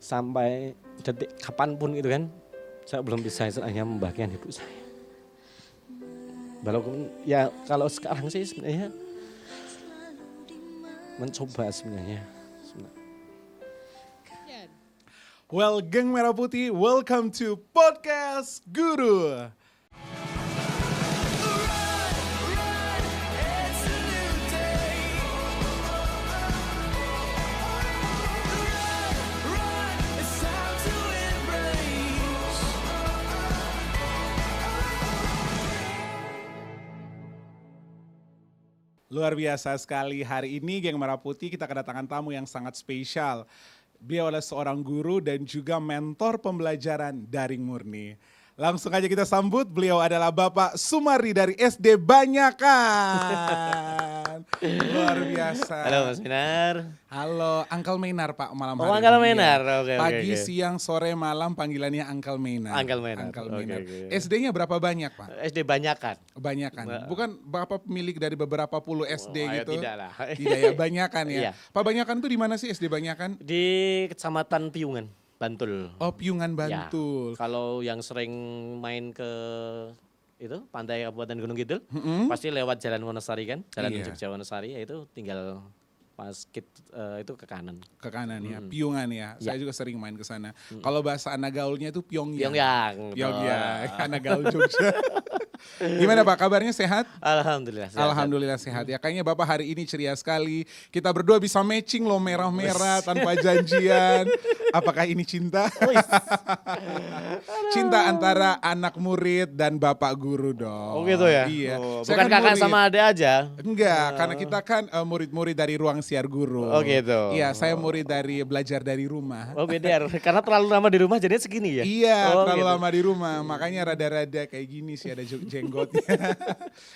sampai detik kapanpun gitu kan, saya belum bisa istilahnya membahagiakan ibu saya. Walaupun ya kalau sekarang sih sebenarnya mencoba sebenarnya. Well, geng Merah Putih, welcome to Podcast Guru. Luar biasa sekali, hari ini geng Merah Putih kita kedatangan tamu yang sangat spesial. Beliau adalah seorang guru dan juga mentor pembelajaran daring murni. Langsung aja kita sambut, beliau adalah Bapak Sumardi dari SD Banyakan. Luar biasa. Halo Mas Minar. Halo, Uncle Meinar Pak malam hari Oh, Uncle ini. Meinar. Ya. Oke, Pagi, oke. siang, sore, malam panggilannya Uncle Meinar. Uncle Meinar. Uncle Oke, Meinar. oke. SD-nya berapa banyak Pak? SD Banyakan. Banyakan. Bukan Bapak pemilik dari beberapa puluh SD Ayo, gitu? tidak lah. Tidak ya, Banyakan ya. Iya. Pak Banyakan tuh di mana sih SD Banyakan? Di Kecamatan Piungan, Bantul. Oh, Piungan Ya, Bantul. kalau yang sering main ke itu pantai Kabupaten Gunung Kidul, pasti lewat Jalan Wonosari kan, Jalan Iya. Jogja Wonosari, ya itu tinggal pas itu ke kanan. Ke kanan ya, Piungan ya. Saya juga sering main ke sana. Kalau bahasa anak gaulnya itu Pyongyang. Pyongyang. Pyongyang, anak gaul Jogja. Gimana Pak, kabarnya sehat? Alhamdulillah. sehat. Alhamdulillah sehat ya. Kayaknya Bapak hari ini ceria sekali. Kita berdua bisa matching loh, merah-merah tanpa janjian. Apakah ini cinta? Cinta antara anak murid dan Bapak guru dong. Oh gitu ya? Iya. Oh, Saya bukan kan kakak murid. sama adik aja? Enggak, karena kita kan murid-murid dari ruang siar guru. Oh gitu. Iya, saya murid dari belajar dari rumah. Oh beda, karena terlalu lama di rumah jadinya segini ya? Iya, Oh, terlalu gitu. lama di rumah, makanya rada-rada kayak gini sih ada jenggotnya.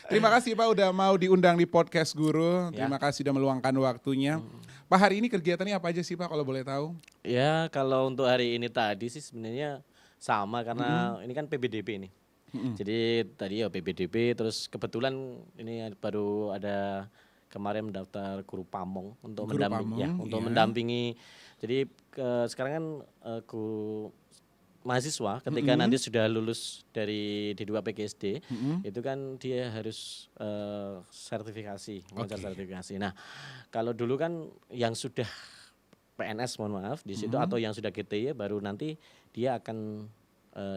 Terima kasih Pak udah mau diundang di podcast Guru. Ya. Terima kasih udah meluangkan waktunya. Pak, hari ini kegiatannya apa aja sih Pak kalau boleh tahu? Ya kalau untuk hari ini tadi sih sebenarnya sama karena ini kan PBDB ini. Jadi tadi ya PBDB, terus kebetulan ini baru ada kemarin mendaftar guru pamong untuk Guru mendampingi, ya, pamong, untuk iya. mendampingi. Jadi sekarang kan guru mahasiswa ketika nanti sudah lulus dari D2 PGSD itu kan dia harus sertifikasi, mengejar sertifikasi. Nah, kalau dulu kan yang sudah PNS mohon maaf di situ atau yang sudah GTY baru nanti dia akan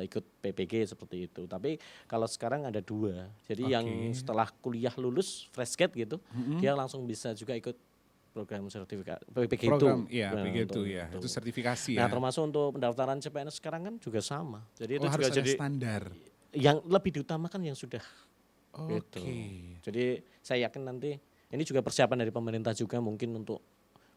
ikut PPG seperti itu. Tapi kalau sekarang ada dua. Jadi yang setelah kuliah lulus fresh grade gitu, dia langsung bisa juga ikut program sertifikat PPG Program, itu. iya, Nah, begitu untuk ya. itu. Itu sertifikasi Nah, ya. termasuk untuk pendaftaran CPNS sekarang kan juga sama. Jadi itu Oh, juga harus ada jadi standar. yang lebih diutamakan yang sudah. Oke. Gitu. Jadi saya yakin nanti ini juga persiapan dari pemerintah juga mungkin untuk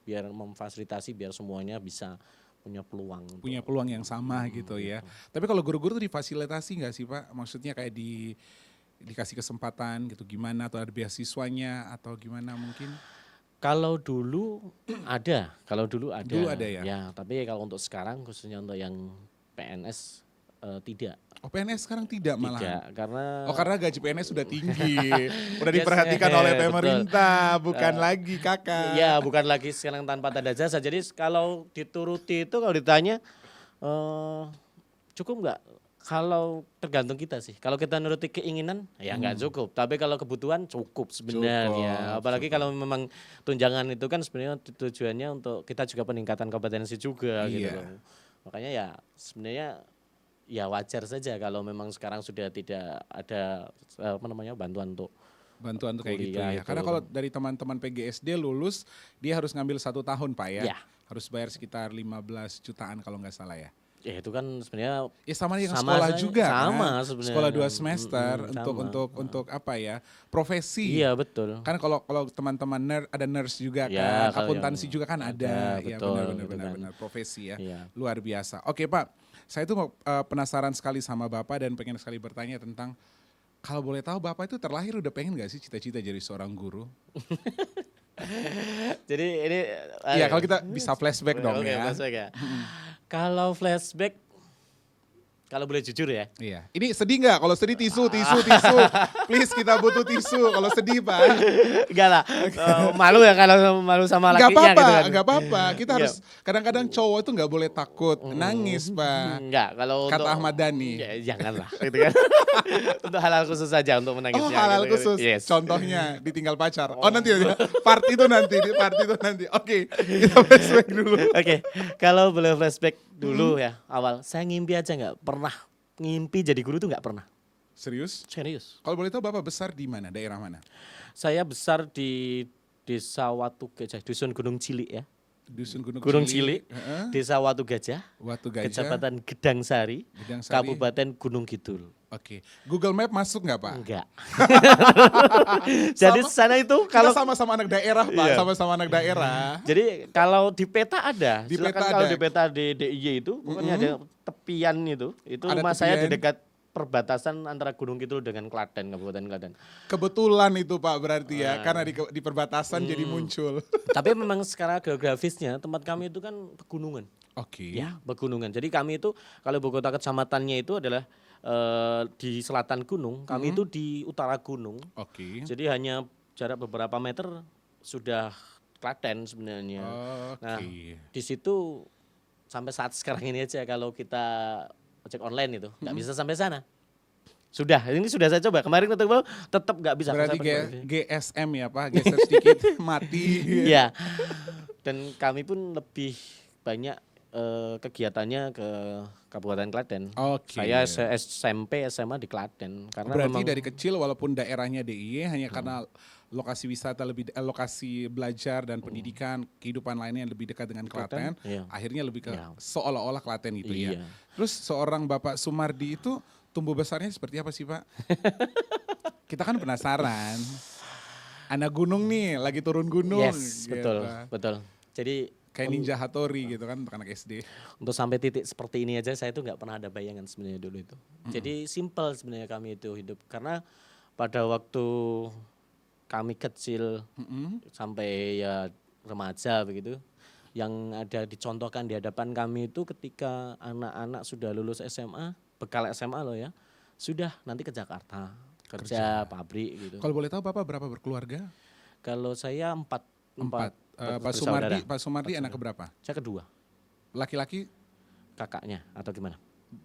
biar memfasilitasi biar semuanya bisa punya peluang. Punya peluang yang sama gitu ya. Tapi kalau guru-guru tuh difasilitasi nggak sih Pak? Maksudnya kayak dikasih kesempatan gitu gimana, atau ada beasiswanya atau gimana mungkin? Kalau dulu ada, Dulu ada ya? Ya, tapi kalau untuk sekarang khususnya untuk yang PNS tidak. Oh, PNS sekarang tidak malah. Tidak, karena Oh, karena gaji PNS sudah tinggi. Udah Yes, diperhatikan oleh betul. pemerintah, bukan lagi kakak. ya bukan lagi sekarang tanpa tanda jasa. Jadi kalau dituruti itu kalau ditanya cukup nggak? Kalau tergantung kita sih. Kalau kita nuruti keinginan ya nggak cukup. Tapi kalau kebutuhan cukup sebenarnya. Apalagi kalau memang tunjangan itu kan sebenarnya tujuannya untuk kita juga peningkatan kompetensi juga gitu Iya. loh. Makanya ya sebenarnya ya wajar saja kalau memang sekarang sudah tidak ada bantuan untuk Bantuan tuh kayak gitu Kuliah ya. itu. Karena kalau dari teman-teman PGSD lulus, dia harus ngambil 1 tahun Pak ya. Ya. Harus bayar sekitar 15 jutaan kalau nggak salah ya. ya itu kan sebenarnya Ya sama dengan Sama sekolah saja, juga sama kan. sebenarnya. Sekolah 2 semester Sama. untuk apa ya? Profesi. iya betul. Kan kalau teman-teman ada nurse juga Ya, kan, kalau akuntansi yang juga kan ada. Ya betul, benar gitu kan. benar profesi ya. Iya. Luar biasa. Oke Pak, saya tuh penasaran sekali sama Bapak dan pengen sekali bertanya tentang kalau boleh tahu Bapak itu terlahir udah pengen gak sih cita-cita jadi seorang guru? Jadi ini Iya, kalau kita bisa flashback dong Oke, ya. flashback ya. Kalau flashback Kalau boleh jujur ya. Iya. Ini sedih nggak? Kalau sedih tisu. Please kita butuh tisu. Kalau sedih Pak. Enggak lah. Malu ya kalau malu sama Nggak lakinya apa-apa, gitu kan. nggak apa-apa. Kita Nggak. harus kadang-kadang cowok itu nggak boleh takut nangis Pak. Enggak, kalau Kata untuk Ahmad Dhani. ya, janganlah gitu kan. Untuk halal khusus saja untuk menangisnya. Oh halal gitu. khusus. Yes. Contohnya ditinggal pacar. Oh nanti ya. Part itu nanti. Oke, kita flashback dulu. Oke, kalau boleh flashback dulu ya awal. Saya ngimpi aja nggak pernah ngimpi jadi guru tuh nggak pernah. Serius? Serius. Kalau boleh tahu Bapak besar di mana? Daerah mana? Saya besar di Desa Watu Gajah, Dusun Gunung Cilik ya. Dusun Gunung Cilik, Heeh. Desa Watu Gajah, Watu Gajah. Kecamatan Gedang Sari, Gedang Sari. Kabupaten Gunung Kidul. Oke. Google Map masuk nggak Pak? Enggak. Jadi sana itu Kalau kalau sama-sama anak daerah Pak, Iya. sama-sama anak daerah. jadi kalau di peta ada. Di Silakan peta kalau ada. di peta di DIY itu pokoknya ada tepian itu. Itu Ada rumah saya di tepian. dekat perbatasan antara Gunung Kidul dengan Klaten, Kabupaten Klaten. Kebetulan itu Pak berarti ya, karena di perbatasan jadi Hmm. muncul. Tapi memang secara geografisnya tempat kami itu kan pegunungan. Oke. Ya, pegunungan. Jadi kami itu kalau ibu kota kecamatannya itu adalah di selatan gunung, kami itu di utara gunung. Oke. Jadi hanya jarak beberapa meter sudah Klaten sebenarnya. Oke. Nah, di situ sampai saat sekarang ini aja kalau kita ojek online itu nggak bisa sampai sana. Sudah, ini sudah saya coba. Kemarin tetap nggak bisa. Berarti Saya GSM ya Pak, geser sedikit mati. Iya. Dan kami pun lebih banyak kegiatannya ke Kabupaten Klaten. Oke. Saya SMP, SMA di Klaten karena Berarti memang dari kecil walaupun daerahnya DIY hanya karena lokasi wisata lokasi belajar dan pendidikan, kehidupan lainnya yang lebih dekat dengan Klaten, iya. akhirnya lebih ke Iya. seolah-olah Klaten itu ya. Iya. Terus seorang Bapak Sumardi itu tumbuh besarnya seperti apa sih Pak? Kita kan penasaran. Anak gunung nih, lagi turun gunung. yes, gitu. betul. Jadi Kayak Ninja Hattori gitu kan untuk anak SD. untuk sampai titik seperti ini aja saya itu nggak pernah ada bayangan sebenarnya dulu itu. Jadi simple sebenarnya kami itu hidup karena pada waktu kami kecil sampai ya remaja begitu, yang ada dicontohkan di hadapan kami itu ketika anak-anak sudah lulus SMA, bekal SMA loh ya, sudah nanti ke Jakarta kerja pabrik gitu. Kalau boleh tahu Bapak berapa berkeluarga? Kalau saya empat Pak bersaudara. Sumardi anak keberapa? Saya kedua, Laki-laki kakaknya atau gimana?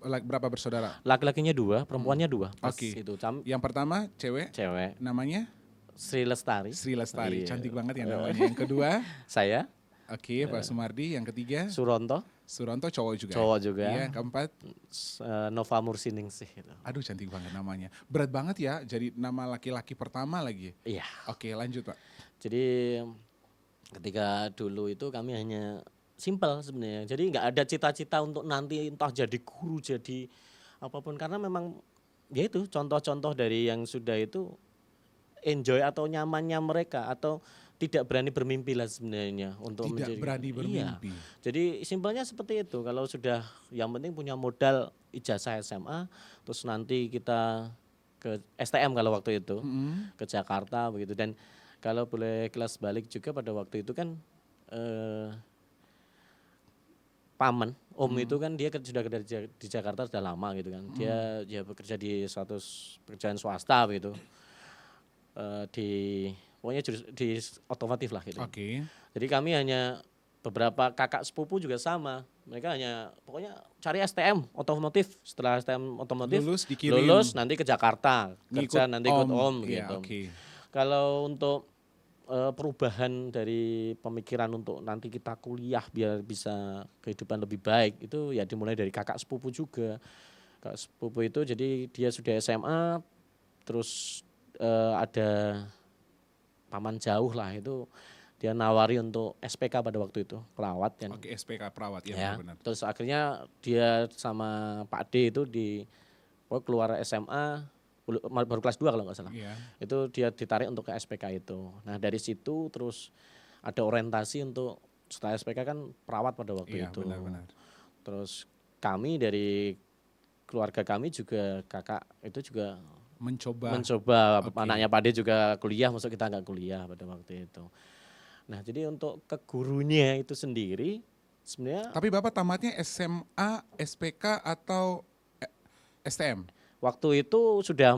berapa bersaudara? Laki-lakinya dua, perempuannya dua. Pas Oke. itu Yang pertama cewek, cewek namanya Sri Lestari. Sri Lestari, Iya. cantik banget ya namanya. Yang kedua, Saya oke Pak Sumardi. Yang ketiga, Suronto, Suronto cowok juga. cowok juga. Iya, keempat, Nova Mursiningsih gitu. aduh cantik banget namanya. Berat banget ya jadi nama laki-laki pertama lagi. Iya. Oke lanjut Pak. Jadi ketika dulu itu kami hanya simpel sebenarnya. Jadi nggak ada cita-cita untuk nanti entah jadi guru, jadi apapun karena memang ya itu contoh-contoh dari yang sudah itu enjoy atau nyamannya mereka atau tidak berani bermimpi lah sebenarnya untuk Tidak menjadi berani Iya. bermimpi. Jadi simpelnya seperti itu. Kalau sudah yang penting punya modal ijazah SMA, terus nanti kita ke STM kalau waktu itu ke Jakarta begitu. Dan kalau boleh kelas balik juga pada waktu itu kan paman Om itu kan dia sudah kerja di Jakarta sudah lama gitu kan. Dia bekerja di suatu pekerjaan swasta begitu. Pokoknya di otomotif lah gitu. Oke. Jadi kami hanya beberapa kakak sepupu juga sama. Mereka hanya pokoknya cari STM otomotif. Setelah STM otomotif lulus nanti ke Jakarta kerja nanti ikut om Iya, gitu. oke. Kalau untuk perubahan dari pemikiran untuk nanti kita kuliah biar bisa kehidupan lebih baik itu ya dimulai dari kakak sepupu juga. Kakak sepupu itu jadi dia sudah SMA terus ada paman jauh lah itu dia nawari untuk SPK pada waktu itu perawat kan. Oke, SPK perawat ya, Ya, benar. terus akhirnya dia sama Pak D itu keluar SMA baru kelas 2 kalau nggak salah. Iya. Itu dia ditarik untuk ke SPK itu. Nah dari situ terus ada orientasi untuk setelah SPK kan perawat pada waktu Iya, itu. benar-benar. Terus kami dari keluarga kami juga kakak itu juga Mencoba. Oke. anaknya Pak D juga kuliah, masuk kita nggak kuliah pada waktu itu. Nah jadi untuk ke gurunya itu sendiri sebenarnya Tapi Bapak tamatnya SMA, SPK atau STM. Waktu itu sudah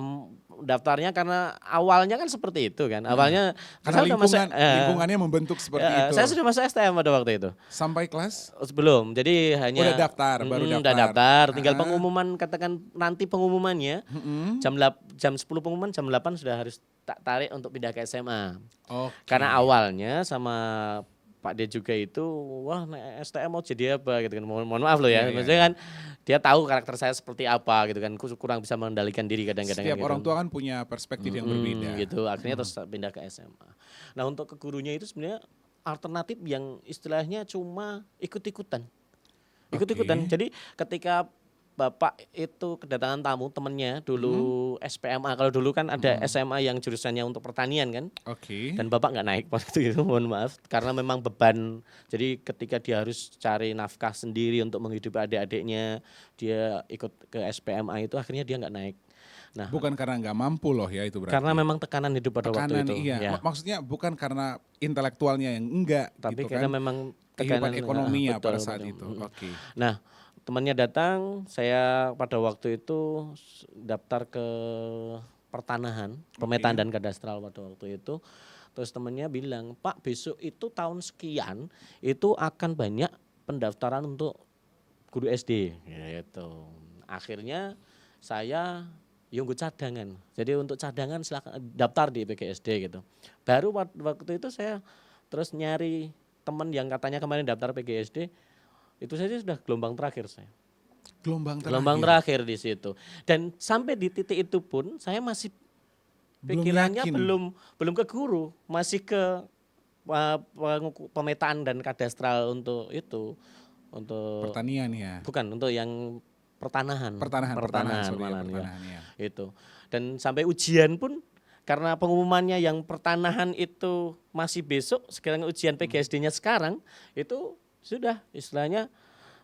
daftarnya karena awalnya kan seperti itu kan. Awalnya Karena saya udah masuk, lingkungannya membentuk seperti itu. saya sudah masuk STM pada waktu itu. Sampai kelas? Belum, jadi hanya Udah daftar, baru daftar. Udah daftar, tinggal pengumuman, katakan nanti pengumumannya jam 10 pengumuman, jam 8 sudah harus tak tarik untuk pindah ke SMA. Karena awalnya sama Pak D juga itu, wah STM mau jadi apa gitu kan. Mohon maaf loh ya, maksudnya kan dia tahu karakter saya seperti apa gitu kan, kurang bisa mengendalikan diri kadang-kadang. Setiap gitu. orang tua kan punya perspektif yang berbeda. Gitu, akhirnya terus pindah ke SMA. Nah untuk ke gurunya itu sebenarnya alternatif yang istilahnya cuma ikut-ikutan. Jadi ketika Bapak itu kedatangan tamu temennya dulu SPMA, kalau dulu kan ada SMA yang jurusannya untuk pertanian kan. Dan Bapak nggak naik waktu itu, mohon maaf, karena memang beban. Jadi ketika dia harus cari nafkah sendiri untuk menghidupi adik-adiknya, dia ikut ke SPMA itu akhirnya dia nggak naik. Nah, bukan karena nggak mampu loh ya itu berarti. Karena memang tekanan hidup pada waktu itu. Iya. Ya. Maksudnya bukan karena intelektualnya yang enggak, tapi gitu karena kan. memang kehidupan ekonominya betul, pada saat itu. Nah, temannya datang, saya pada waktu itu daftar ke pertanahan, pemetaan dan kadastral pada waktu itu. Terus temannya bilang, Pak besok itu tahun sekian itu akan banyak pendaftaran untuk guru SD. Gitu. Akhirnya saya yunggu cadangan. Jadi untuk cadangan silakan daftar di PGSD gitu. Baru waktu itu saya terus nyari teman yang katanya kemarin daftar PGSD. Itu saja sudah gelombang terakhir saya. Gelombang terakhir di situ. Dan sampai di titik itu pun saya masih pikirannya belum ke guru, masih ke pemetaan dan kadastral untuk itu, untuk pertanian ya. Bukan, untuk yang pertanahan ya. Itu. Dan sampai ujian pun karena pengumumannya yang pertanahan itu masih besok, sekarang ujian PGSD-nya sekarang itu sudah istilahnya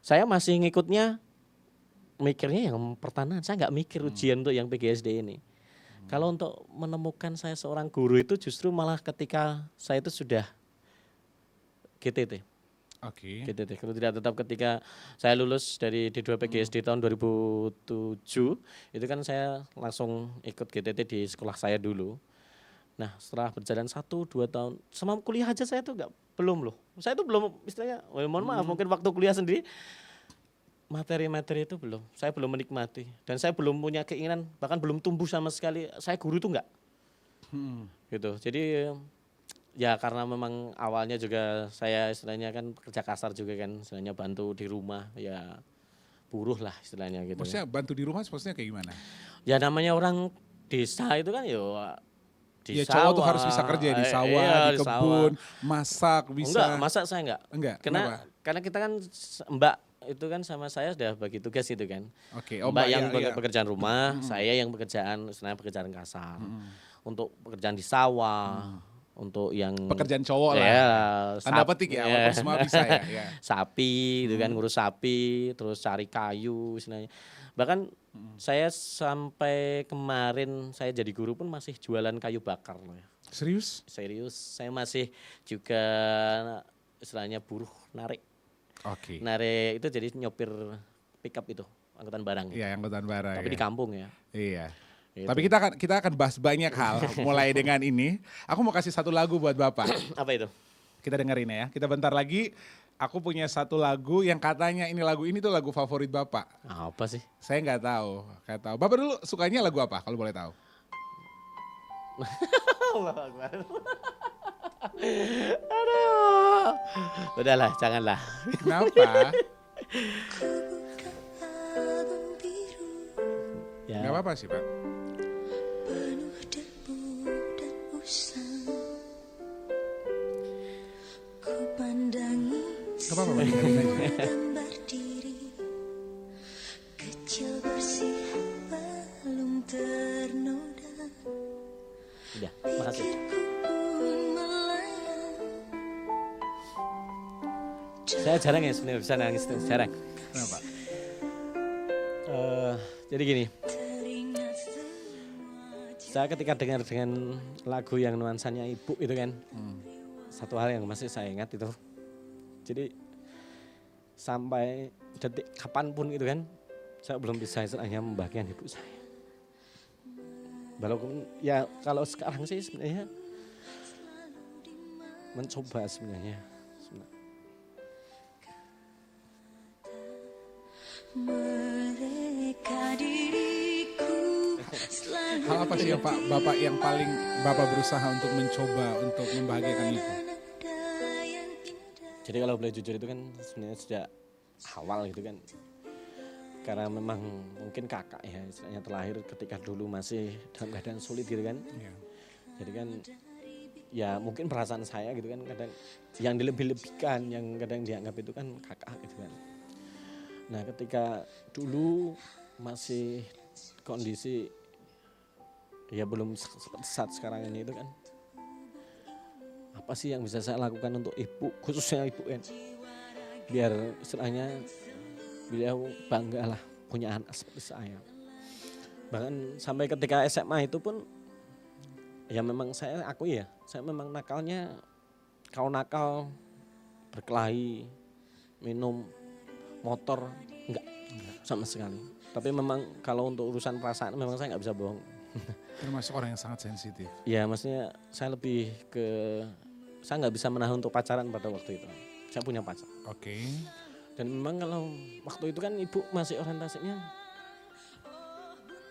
saya masih ngikutnya mikirnya yang pertanahan, saya nggak mikir ujian untuk yang PGSD ini. Kalau untuk menemukan saya seorang guru itu justru malah ketika saya itu sudah GTT. GTT. Kalau tidak tetap ketika saya lulus dari D2 PGSD tahun 2007, itu kan saya langsung ikut GTT di sekolah saya dulu. Nah setelah berjalan 1-2 tahun, sama kuliah aja saya tuh belum loh. Saya tuh belum istilahnya, mohon maaf mungkin waktu kuliah sendiri, materi-materi itu belum. Saya belum menikmati. Dan saya belum punya keinginan, bahkan belum tumbuh sama sekali, saya guru tuh enggak. Gitu. Jadi ya karena memang awalnya juga saya istilahnya kan kerja kasar juga kan, istilahnya bantu di rumah, ya buruh lah istilahnya gitu. Maksudnya bantu di rumah maksudnya kayak gimana? Ya namanya orang desa itu kan di ya, sawah. Cowok tuh harus bisa kerja di sawah, di kebun, masak bisa. Masak saya enggak. Karena kita kan Mbak itu kan sama saya sudah bagi tugas gitu kan. Mbak yang pekerjaan rumah, saya yang pekerjaan kasar. Untuk pekerjaan di sawah, untuk yang pekerjaan cowok lah. Tanda petik ya, walaupun semua bisa ya. Sapi gitu kan, ngurus sapi, terus cari kayu istilahnya. Bahkan saya sampai kemarin saya jadi guru pun masih jualan kayu bakar loh ya. Serius? Serius. Saya masih juga istilahnya buruh narik. Narik itu jadi nyopir pickup itu, angkutan barang. Iya, angkutan barang. Tapi di kampung ya. Iya. Gitu. Tapi kita akan bahas banyak hal mulai dengan ini. Aku mau kasih satu lagu buat Bapak. Apa itu? Kita dengerin ya. Kita bentar lagi. Aku punya satu lagu yang katanya lagu ini tuh lagu favorit Bapak. Apa sih? Saya nggak tahu. Bapak dulu sukanya lagu apa kalau boleh tahu? Aduh. Udahlah, janganlah. Kenapa? Ya. Gak apa-apa sih Pak. Gak apa-apa Pak, dengerin aja. Udah, makasih. Saya jarang ya sebenarnya bisa nangis, jarang. Kenapa? Jadi gini, saya ketika dengar dengan lagu yang nuansanya ibu itu kan, satu hal yang masih saya ingat itu, jadi sampai detik kapanpun itu kan, saya belum bisa istilahnya membahagiakan ibu saya. Walaupun ya kalau sekarang sih sebenarnya mencoba sebenarnya. Hal apa sih yang Bapak yang paling Bapak berusaha untuk mencoba untuk membahagiakan ibu? Jadi kalau boleh jujur itu kan sebenarnya sejak awal gitu kan. Karena memang mungkin kakak ya istilahnya terlahir ketika dulu masih dalam keadaan sulit gitu kan. Iya. Jadi kan ya mungkin perasaan saya gitu kan kadang yang dilebih-lebihkan, yang kadang dianggap itu kan kakak gitu kan. Nah ketika dulu masih kondisi ya belum seperti saat sekarang ini itu kan, apa sih yang bisa saya lakukan untuk ibu, khususnya ibu kan, biar istilahnya beliau bangga lah punya anak seperti saya. Bahkan sampai ketika SMA itu pun ya memang saya akui ya, saya memang nakalnya kalau nakal berkelahi, minum, motor enggak sama sekali. Tapi memang kalau untuk urusan perasaan memang saya nggak bisa bohong. Termasuk orang yang sangat sensitif. Ya maksudnya saya lebih ke, saya nggak bisa menahan untuk pacaran pada waktu itu. Saya punya pacar. Oke. Dan memang kalau waktu itu kan ibu masih orientasinya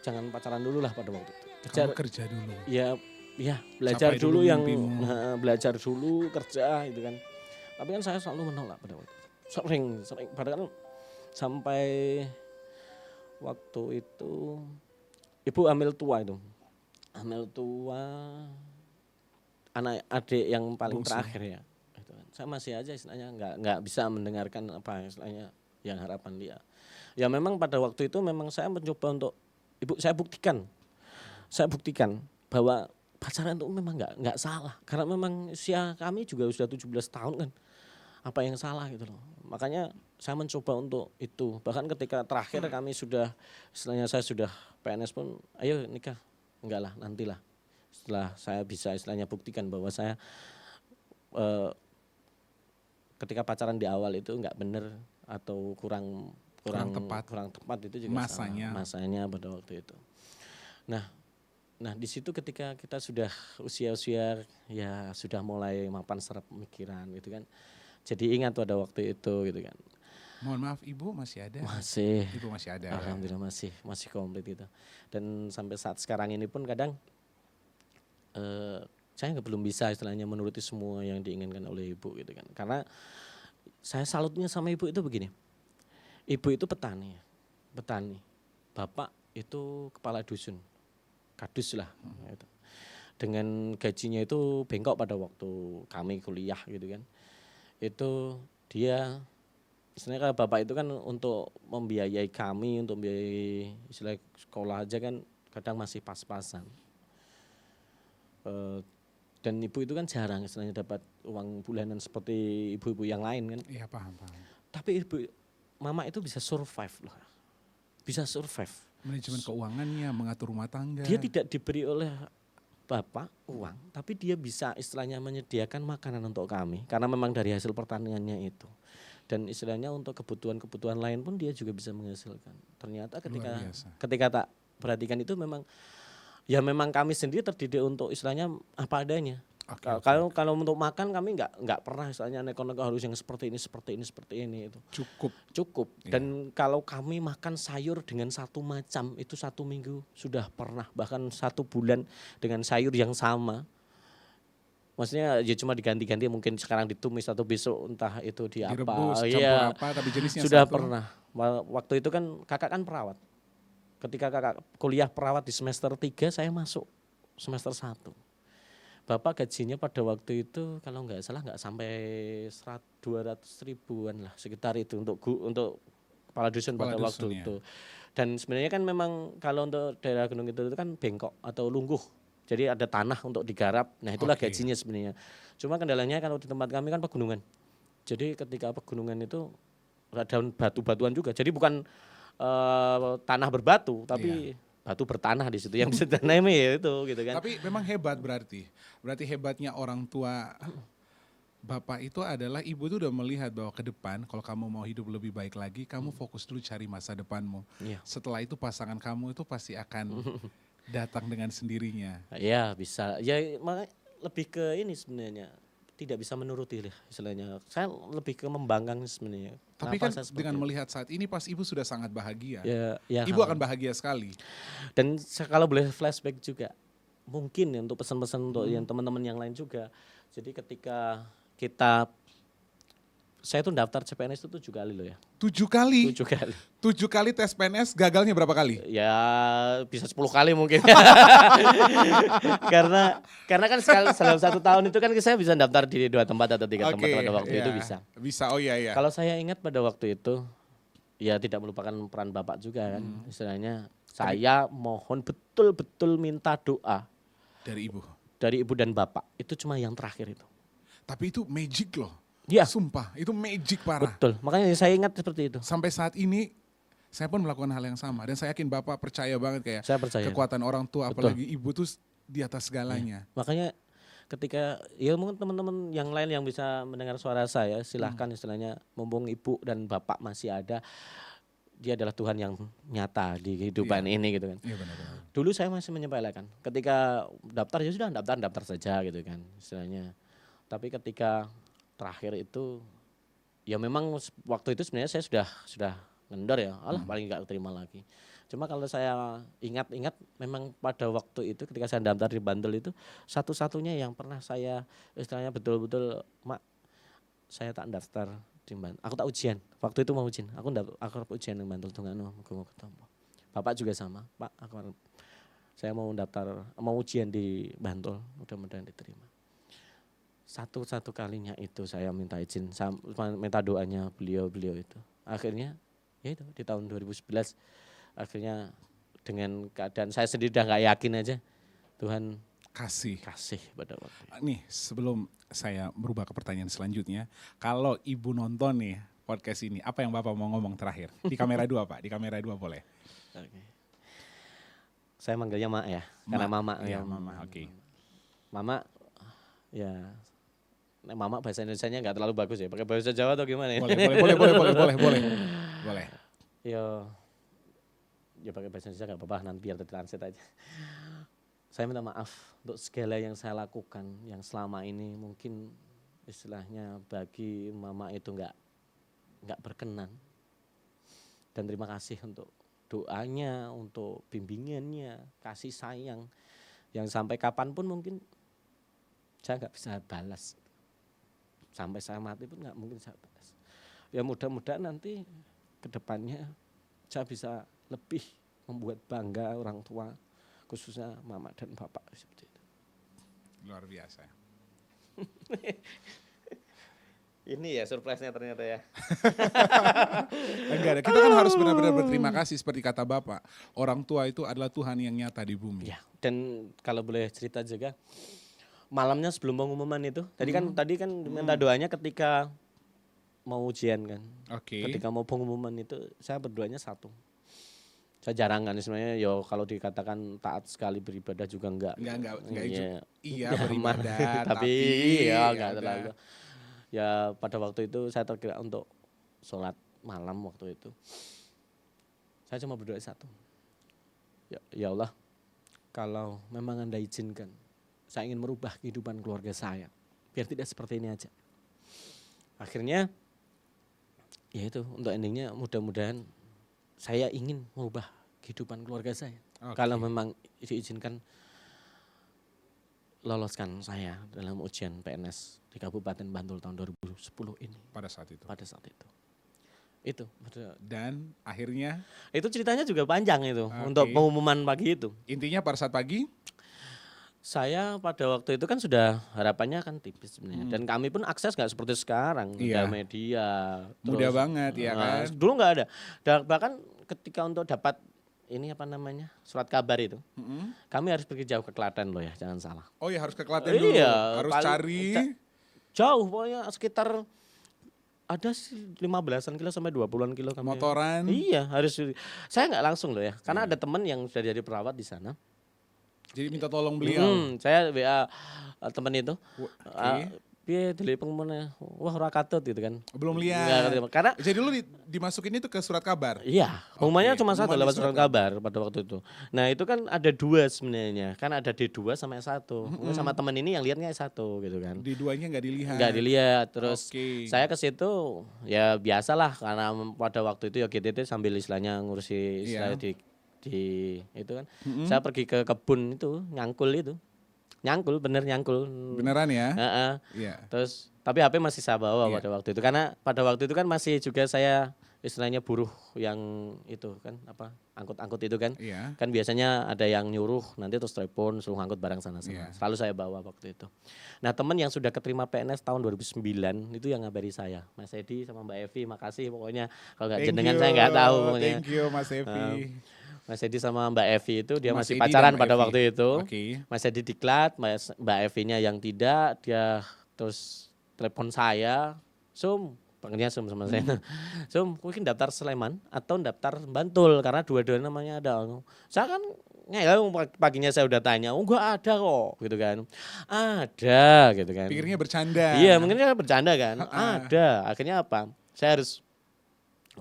jangan pacaran dulu lah pada waktu itu. Kamu kerja dulu. Ya belajar Capai dulu dulu yang mimpimu. belajar dulu kerja gitu kan. Tapi kan saya selalu menolak pada waktu itu. Sering padahal sampai waktu itu ibu hamil tua itu. Hamil tua anak adik yang paling Bungsu. terakhir ya. Gitu kan. Saya masih aja istilahnya nggak bisa mendengarkan apa istilahnya yang harapan dia. Ya memang pada waktu itu memang saya mencoba untuk ibu saya buktikan bahwa pacaran itu memang nggak salah karena memang usia kami juga sudah 17 tahun kan, apa yang salah gitu loh. Makanya saya mencoba untuk itu, bahkan ketika terakhir kami sudah istilahnya saya sudah PNS pun ayo nikah, enggak lah nantilah setelah saya bisa istilahnya buktikan bahwa saya ketika pacaran di awal itu enggak benar atau kurang tepat itu juga masanya pada waktu itu. Nah di situ ketika kita sudah usia ya sudah mulai mapan serap pemikiran gitu kan. Jadi ingat pada waktu itu gitu kan. Mohon maaf ibu masih ada? Masih. Ibu masih ada. Alhamdulillah masih komplit gitu. Dan sampai saat sekarang ini pun kadang saya belum bisa istilahnya menuruti semua yang diinginkan oleh ibu gitu kan. Karena saya salutnya sama ibu itu begini. Ibu itu petani. Bapak itu kepala dusun. Kadus lah gitu. Dengan gajinya itu bengkok pada waktu kami kuliah gitu kan. Itu dia sebenarnya kalau bapak itu kan untuk membiayai kami, untuk membiayai istilah sekolah aja kan kadang masih pas-pasan. Dan ibu itu kan jarang istilahnya dapat uang bulanan seperti ibu-ibu yang lain kan. Iya paham. Tapi mama itu bisa survive loh. Bisa survive. Manajemen keuangannya, mengatur rumah tangga. Dia tidak diberi oleh bapak uang, tapi dia bisa istilahnya menyediakan makanan untuk kami karena memang dari hasil pertaniannya itu. Dan istilahnya untuk kebutuhan lain pun dia juga bisa menghasilkan. Ternyata ketika tak perhatikan itu memang kami sendiri terdidik untuk istilahnya apa adanya. Kalau untuk makan kami nggak pernah istilahnya neko-neko harus yang seperti ini itu. Cukup. Dan kalau kami makan sayur dengan satu macam itu 1 minggu sudah pernah, bahkan 1 bulan dengan sayur yang sama. Maksudnya ya cuma diganti-ganti, mungkin sekarang ditumis atau besok entah itu direbus, campur apa tapi jenisnya sudah satu. Pernah. Waktu itu kan kakak kan perawat. Ketika kakak kuliah perawat di semester 3 saya masuk semester 1. Bapak gajinya pada waktu itu kalau nggak salah nggak sampai 200 ribuan lah sekitar itu untuk kepala dusun pada waktu itu. Dan sebenarnya kan memang kalau untuk daerah Gunung Kidul itu kan bengkok atau lungguh. Jadi ada tanah untuk digarap. Nah itulah gajinya sebenarnya. Cuma kendalanya kalau di tempat kami kan pegunungan. Jadi ketika pegunungan itu ada batu-batuan juga. Jadi bukan tanah berbatu tapi batu bertanah di situ yang bisa ditanami ya itu gitu kan. Tapi memang hebat berarti hebatnya orang tua Bapak itu adalah ibu tuh udah melihat bahwa ke depan kalau kamu mau hidup lebih baik lagi, kamu fokus dulu cari masa depanmu. Iya. Setelah itu pasangan kamu itu pasti akan datang dengan sendirinya. Ya bisa, ya lebih ke ini sebenarnya tidak bisa menuruti lah istilahnya. Saya lebih ke membangkang sebenarnya. Tapi Kenapa kan saya seperti dengan itu? melihat saat ini pas ibu sudah sangat bahagia. Ya Ibu akan bahagia sekali. dan kalau boleh flashback juga, mungkin ya untuk pesan-pesan untuk yang teman-teman yang lain juga. Jadi ketika saya tuh daftar CPNS itu 7 kali loh ya. 7 kali. 7 kali. 7 kali tes PNS, gagalnya berapa kali? Ya bisa 10 kali mungkin. karena kan dalam 1 tahun itu kan saya bisa daftar di 2 tempat atau 3 tempat pada waktu itu bisa. Bisa, oh iya. Kalau saya ingat pada waktu itu, ya tidak melupakan peran Bapak juga kan. Istilahnya saya mohon betul-betul minta doa Dari ibu. dari Ibu dan Bapak. Itu cuma yang terakhir itu. Tapi itu magic loh. Iya. Sumpah, itu magic parah. Betul, makanya saya ingat seperti itu. Sampai saat ini saya pun melakukan hal yang sama dan saya yakin Bapak percaya banget kayak Saya percaya. kekuatan orang tua Betul. apalagi ibu tuh di atas segalanya. Makanya ketika ya mungkin teman-teman yang lain yang bisa mendengar suara saya silahkan istilahnya mumpung Ibu dan Bapak masih ada, dia adalah Tuhan yang nyata di kehidupan ini gitu kan. Iya benar-benar. Dulu saya masih menyepelekan. Ketika daftar ya sudah daftar saja gitu kan istilahnya. Tapi ketika terakhir itu ya memang waktu itu sebenarnya saya sudah ngendor ya. Alah paling enggak terima lagi. Cuma kalau saya ingat-ingat memang pada waktu itu ketika saya daftar di Bantul itu satu-satunya yang pernah saya istilahnya betul-betul Mak saya tak daftar di Bantul. Aku tak ujian. Waktu itu mau ujian. Aku ujian di Bantul Tungano mau ketemu. Bapak juga sama. Pak, saya mau ujian di Bantul, mudah-mudahan diterima. Satu kalinya itu saya minta izin, saya minta doanya beliau itu. Akhirnya ya itu di tahun 2011 akhirnya dengan keadaan saya sendiri udah nggak yakin aja Tuhan Kasih. pada waktu itu. Nih sebelum saya berubah ke pertanyaan selanjutnya, kalau ibu nonton nih podcast ini, apa yang Bapak mau ngomong terakhir? Di kamera 2 Pak, di kamera 2 boleh. Oke. Saya manggilnya Mak ya, karena Mama Ya, ya. Mama, oke. Mama ya Mama bahasa Indonesianya nggak terlalu bagus ya, pakai bahasa Jawa atau gimana ya? Boleh. Ya pakai bahasa Indonesia nggak apa-apa, nanti biar translate aja. Saya minta maaf untuk segala yang saya lakukan yang selama ini mungkin istilahnya bagi Mama itu nggak berkenan. Dan terima kasih untuk doanya, untuk bimbingannya, kasih sayang yang sampai kapanpun mungkin saya nggak bisa balas. Sampai saya mati pun nggak mungkin saya balas. Ya mudah-mudahan nanti ke depannya saya bisa lebih membuat bangga orang tua, khususnya Mama dan Bapak seperti itu. Luar biasa. Ini ya surprise-nya ternyata ya. Enggak ada, kita kan harus benar-benar berterima kasih seperti kata Bapak. Orang tua itu adalah Tuhan yang nyata di bumi. Ya, dan kalau boleh cerita juga malamnya sebelum pengumuman itu, tadi kan minta doanya ketika mau ujian kan. Oke. Ketika mau pengumuman itu saya berdoanya satu. Saya jarang kan sebenarnya yo kalau dikatakan taat sekali beribadah juga enggak. Iya beribadah tapi ya enggak udah. terlalu. Ya pada waktu itu saya tergerak untuk sholat malam waktu itu. Saya cuma berdoa satu. Ya Allah, kalau memang Anda izinkan, saya ingin merubah kehidupan keluarga saya. Biar tidak seperti ini aja. Akhirnya, ya itu untuk endingnya mudah-mudahan saya ingin merubah kehidupan keluarga saya. Oke. Kalau memang diizinkan, loloskan saya dalam ujian PNS di Kabupaten Bantul tahun 2010 ini. Pada saat itu. Itu. Dan akhirnya Itu ceritanya juga panjang itu Oke. untuk pengumuman pagi itu. intinya pada saat pagi. Saya pada waktu itu kan sudah harapannya kan tipis sebenarnya. Dan kami pun akses nggak seperti sekarang. Iya. Ada media. Mudah banget ya kan. Dulu nggak ada. Bahkan ketika untuk dapat ini apa namanya surat kabar itu. Kami harus pergi jauh ke Klaten loh ya, jangan salah. Oh ya harus ke Klaten dulu. Iya, Harus paling- cari. Jauh pokoknya sekitar ada sih 15-an kilo sampai 20-an kilo kami. Motoran. Iya, harus. Saya nggak langsung loh ya, karena ada teman yang sudah jadi perawat di sana. Jadi minta tolong beliau. Saya WA teman itu. Oke. piye delik pengumumannya, wah ora katut gitu kan. Belum Nggak lihat. keterima. Karena Jadi lu dimasukin itu ke surat kabar. iya, pengumumannya Oke, cuma satu pengumuman di lewat surat kabar pada waktu itu. Nah itu kan ada dua sebenarnya, kan ada D2 sama S1. Mungkin sama teman ini yang lihatnya S1 gitu kan. Di duanya nggak dilihat. Nggak dilihat, terus Oke. saya ke situ ya biasalah karena pada waktu itu ya GTT sambil istilahnya ngurusi istilahnya Iya. di itu kan. Saya pergi ke kebun itu, nyangkul bener nyangkul. Beneran ya? Heeh. Iya. Terus tapi HP masih saya bawa Iya. pada waktu itu karena pada waktu itu kan masih juga saya istilahnya buruh yang itu kan apa angkut-angkut itu kan. Iya. Kan biasanya ada yang nyuruh nanti terus telepon suruh angkut barang sana sana. Iya. Selalu saya bawa waktu itu. Nah, teman yang sudah keterima PNS tahun 2009 itu yang ngabari saya. Mas Edi sama Mbak Evi, makasih pokoknya kalau nggak Thank jenengan you. saya nggak tahu pokoknya. Thank you Mas Evi. Mas Edi sama Mbak Evi itu dia Mas masih Edi pacaran dan Mbak pada Evi. waktu itu. Oke. Mas Edi diklat, Mbak Evi-nya yang tidak, dia terus telepon saya, Sum, panggilnya Sum sama saya. Sum, mungkin daftar Sleman atau daftar Bantul karena dua-duanya namanya ada. Saya kan ngeyel paginya saya udah tanya, oh enggak ada kok, gitu kan. Ada, gitu kan. Pikirnya bercanda. Iya, mungkin dia bercanda kan. Ha-ha. Ada, akhirnya apa? Saya harus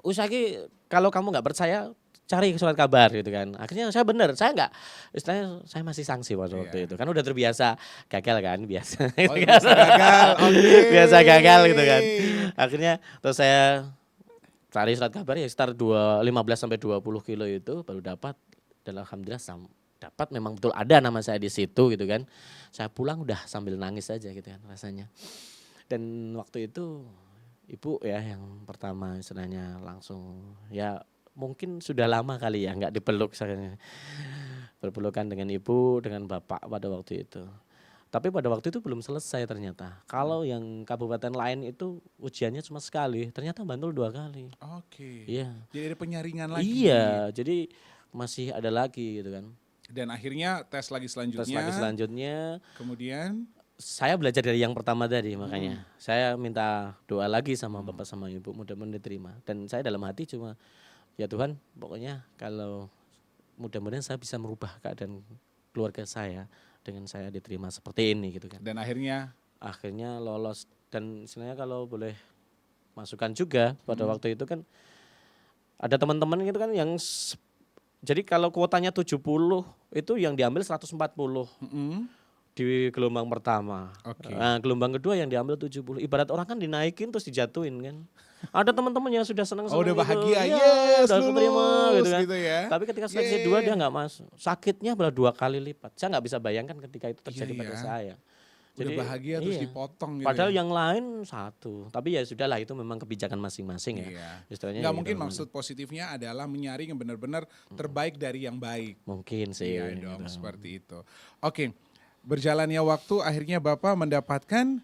usaki kalau kamu nggak percaya cari surat kabar gitu kan. Akhirnya saya bener, saya nggak istilahnya saya masih sanksi waktu Iya. itu. Kan udah terbiasa gagal kan, biasa. Oh, biasa gagal. Oke. Biasa gagal gitu kan. Akhirnya terus saya cari surat kabar ya sekitar 15 sampai 20 kilo itu baru dapat dan alhamdulillah dapat memang betul ada nama saya di situ gitu kan. Saya pulang udah sambil nangis aja gitu kan rasanya. Dan waktu itu ibu ya yang pertama istilahnya langsung ya mungkin sudah lama kali ya nggak dipeluk saya berpelukan dengan ibu dengan bapak pada waktu itu. Tapi pada waktu itu belum selesai ternyata. Kalau yang kabupaten lain itu ujiannya cuma sekali, ternyata Bantul 2 kali. Oke. Iya. Jadi ada penyaringan lagi. Iya, jadi masih ada lagi gitu kan. Dan akhirnya tes lagi selanjutnya. Terus lagi selanjutnya Kemudian saya belajar dari yang pertama tadi makanya. Saya minta doa lagi sama bapak sama ibu mudah-mudahan diterima. Dan saya dalam hati cuma ya Tuhan pokoknya kalau mudah-mudahan saya bisa merubah keadaan keluarga saya dengan saya diterima seperti ini gitu kan. dan akhirnya Akhirnya lolos dan sebenarnya kalau boleh masukan juga pada waktu itu kan ada teman-teman gitu kan yang jadi kalau kuotanya 70 itu yang diambil 140 di gelombang pertama. Oke. Nah, gelombang kedua yang diambil 70. Ibarat orang kan dinaikin terus dijatuhin kan. Ada teman-teman yang sudah senang-senang udah gitu. bahagia, Iya, yes, udah keterima lulus gitu kan. gitu ya. Tapi ketika seleksi 2 dia nggak masuk. Sakitnya malah 2 kali lipat. Saya nggak bisa bayangkan ketika itu terjadi Iya pada ya. saya. Udah bahagia terus iya. dipotong gitu. Padahal ya. yang lain satu. Tapi ya sudahlah itu memang kebijakan masing-masing ya. Iya. Istilahnya Nggak ya mungkin gitu. maksud positifnya adalah menyaring yang benar-benar terbaik dari yang baik. Mungkin sih. Iya dong, gitu. seperti itu. Oke, berjalannya waktu akhirnya Bapak mendapatkan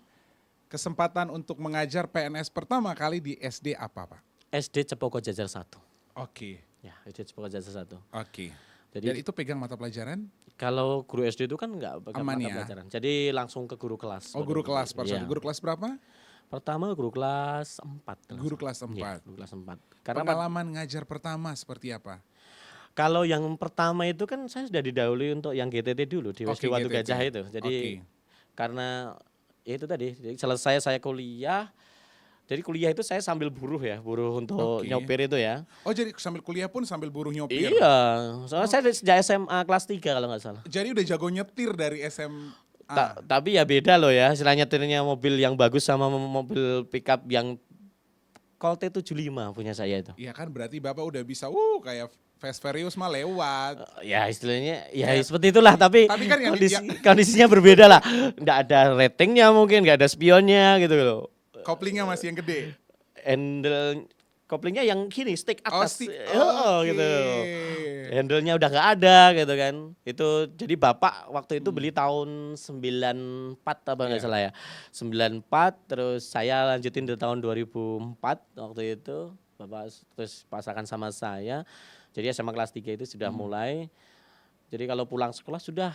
kesempatan untuk mengajar PNS pertama kali di SD apa Pak? SD Cepoko Jajar 1. Oke, Ya, SD Cepoko Jajar 1. oke. Jadi Dan itu pegang mata pelajaran? kalau guru SD itu kan nggak pegang Aman mata ya? pelajaran. Jadi langsung ke guru kelas. Oh guru kelas, Iya. Guru kelas berapa? Pertama guru kelas 4. Guru kelas 4. Iya, guru kelas 4. Karena Pengalaman ngajar pertama seperti apa? kalau yang pertama itu kan saya sudah didahului untuk yang GTT dulu di Oke, SD Watu GTT. Gajah itu. Jadi Oke. karena ya itu tadi, jadi selesai saya kuliah. Jadi kuliah itu saya sambil buruh ya, buruh untuk Oke. nyopir itu ya. Oh jadi sambil kuliah pun sambil buruh nyopir? Iya, soalnya saya sejak SMA kelas 3 kalau nggak salah. Jadi udah jago nyetir dari SMA? Tapi ya beda loh ya, istilahnya nyetirnya mobil yang bagus sama mobil pickup yang Colt T75 punya saya itu. Iya kan berarti Bapak udah bisa kayak Fast Furious mah lewat. Ya istilahnya ya seperti itulah tapi Tapi kan yang kondisinya berbeda lah. Nggak ada ratingnya mungkin, nggak ada spionnya gitu loh. Koplingnya masih yang gede. Handle koplingnya yang gini stick atas. stick. Oh, Oke. gitu. Handle-nya udah nggak ada gitu kan. Itu jadi Bapak waktu itu beli tahun 94 apa nggak Iya. salah ya. 94 terus saya lanjutin di tahun 2004 waktu itu. Bapak terus pasangan sama saya. Jadi SMA kelas 3 itu sudah mulai. Jadi kalau pulang sekolah sudah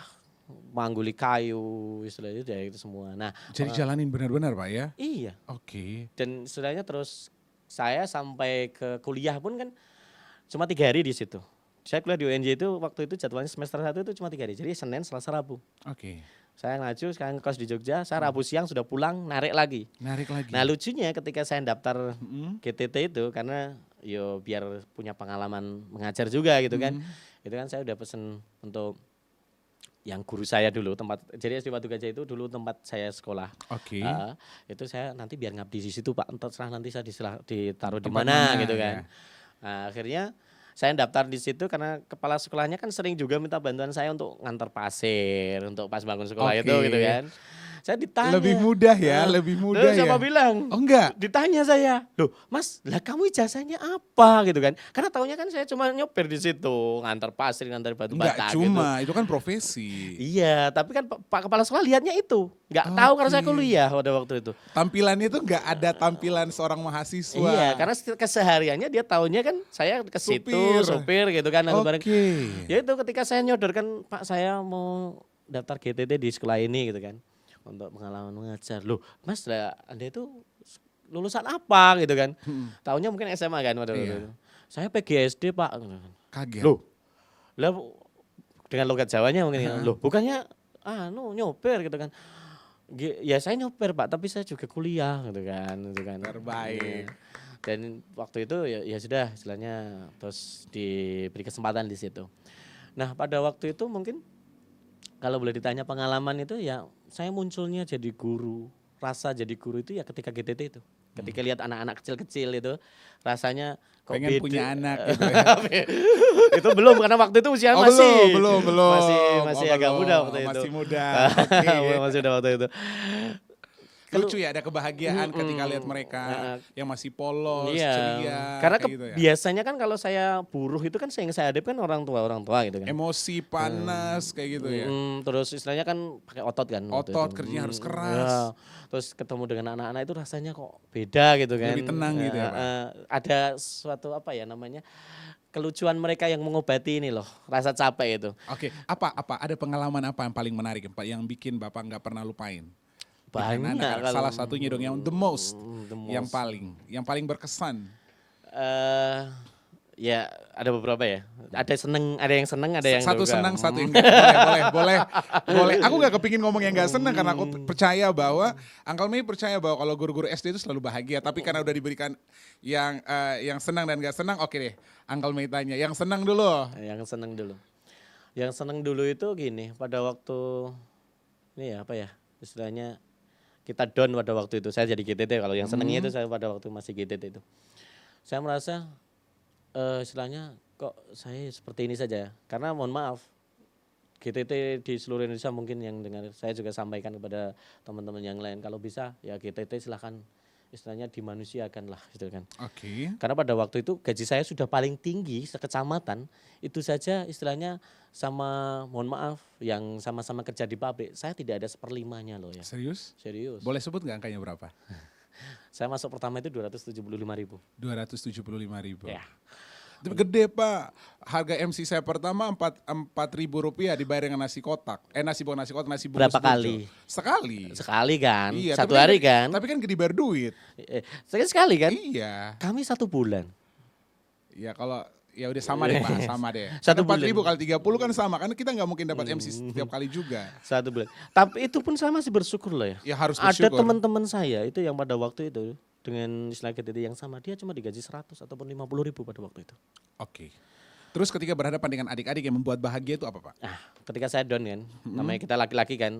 mangguli kayu istilahnya itu semua. Nah, Jadi jalanin benar-benar Pak ya? iya. Oke. Dan istilahnya terus saya sampai ke kuliah pun kan cuma 3 hari di situ. Saya kuliah di UNJ itu waktu itu jadwalnya semester 1 itu cuma 3 hari. Jadi Senin, Selasa, Rabu. Oke. Saya ngaju, sekarang ngekos di Jogja, saya Rabu siang sudah pulang, narik lagi. Narik lagi. Nah lucunya ketika saya daftar GTT itu, karena yo biar punya pengalaman mengajar juga gitu kan. Itu kan saya udah pesen untuk yang guru saya dulu, jadi SD Batu Gajah itu dulu tempat saya sekolah. Oke. Itu saya nanti biar ngabdi di situ Pak, terserah nanti saya ditaruh di Tempat mana mana, gitu ya. kan. Nah, akhirnya saya daftar di situ karena kepala sekolahnya kan sering juga minta bantuan saya untuk ngantar pasir untuk pas bangun sekolah itu Oke. gitu kan. Saya ditanya. Lebih mudah ya, lebih mudah Terus siapa ya. bilang? Oh enggak? Ditanya saya, loh Mas, lah kamu ijazahnya apa gitu kan? Karena taunya kan saya cuma nyopir di situ, ngantar pasir, ngantar batu Enggak bata cuma, gitu. itu kan profesi. Iya, tapi kan Pak Kepala Sekolah lihatnya itu. Nggak tahu karena saya Oke. kuliah pada waktu itu. Tampilannya itu enggak ada tampilan seorang mahasiswa. Iya, karena kesehariannya dia taunya kan saya ke situ, sopir gitu kan. Oke. Bareng. Ya itu ketika saya nyodorkan, Pak saya mau daftar GTT di sekolah ini gitu kan. Untuk pengalaman mengajar. Loh Mas, Anda itu lulusan apa gitu kan. Tahunnya mungkin SMA kan pada waktu Iya. itu. Saya PGSD Pak. Kaget. Loh, lah dengan logat Jawanya mungkin. Loh bukannya nyopir gitu kan. Ya saya nyopir Pak, tapi saya juga kuliah gitu kan. Terbaik. Dan waktu itu ya sudah istilahnya terus diberi kesempatan di situ. Nah pada waktu itu mungkin kalau boleh ditanya pengalaman itu ya saya munculnya jadi guru. Rasa jadi guru itu ya ketika GTT itu. Ketika lihat anak-anak kecil-kecil itu rasanya kok Pengen beda. punya anak gitu ya. Itu belum karena waktu itu usia Oh, masih belum. Masih Oh, agak belum. muda waktu itu. Masih muda. Oke. Masih muda waktu itu. Lucu ya, ada kebahagiaan ketika lihat mereka yang masih polos, ceria. Karena kayak gitu ya. biasanya kan kalau saya buruh itu kan yang saya hadap kan orang tua gitu kan. Emosi panas kayak gitu ya. Terus istilahnya kan pakai otot kan. waktu Otot, itu. kerjanya harus Ya. keras. Terus ketemu dengan anak-anak itu rasanya kok beda gitu kan. Lebih tenang gitu ya, Pak? Ada suatu apa ya namanya, kelucuan mereka yang mengobati ini loh, rasa capek itu. Oke, apa ada pengalaman apa yang paling menarik Pak yang bikin Bapak nggak pernah lupain? Di Banyak anak-anak. kalau- Salah satunya dong yang the most, the yang most. paling berkesan. Ya ada beberapa ya. Ada yang seneng, ada yang Satu juga. senang, satu yang enggak. Boleh. Aku nggak kepingin ngomong yang nggak senang karena aku percaya bahwa Uncle May percaya bahwa kalau guru-guru SD itu selalu bahagia. Tapi karena udah diberikan yang senang dan nggak senang, oke deh. Uncle May tanya, yang senang dulu. Yang seneng dulu. Yang seneng dulu itu gini, pada waktu ini ya apa ya istilahnya kita down pada waktu itu. Saya jadi GTT, kalau yang senengnya itu saya pada waktu masih GTT itu. Saya merasa istilahnya kok saya seperti ini saja ya. Karena mohon maaf, GTT di seluruh Indonesia mungkin yang dengar, saya juga sampaikan kepada teman-teman yang lain. Kalau bisa ya GTT silahkan istilahnya dimanusiakan lah gitu kan. Oke. Karena pada waktu itu gaji saya sudah paling tinggi sekecamatan, itu saja istilahnya sama mohon maaf yang sama-sama kerja di pabrik, saya tidak ada seperlimanya loh ya. Serius? Serius. Boleh sebut nggak angkanya berapa? Saya masuk pertama itu 275.000. 275.000. Ya. Itu gede Pak. Harga MC saya pertama 4.000 rupiah dibayar dengan nasi kotak. Bukan nasi kotak, nasi bungkus. Berapa kali? Sekali. Sekali kan? Iya, Satu tapi hari kan? Tapi kan dibayar duit. Sekali kan? Iya. Kami 1 bulan. Ya kalau ya udah sama deh Pak, sama deh. Satu 4.000 bulan. kali 30 kan sama. Karena kita nggak mungkin dapat MC setiap kali juga. 1 bulan. Tapi itu pun saya masih bersyukur loh ya. Ya harus Ada bersyukur. teman-teman saya itu yang pada waktu itu dengan istilah GTT yang sama, dia cuma digaji 100 ataupun 50.000 pada waktu itu. Oke. Terus ketika berhadapan dengan adik-adik yang membuat bahagia itu apa Pak? Nah, ketika saya down kan, namanya kita laki-laki kan,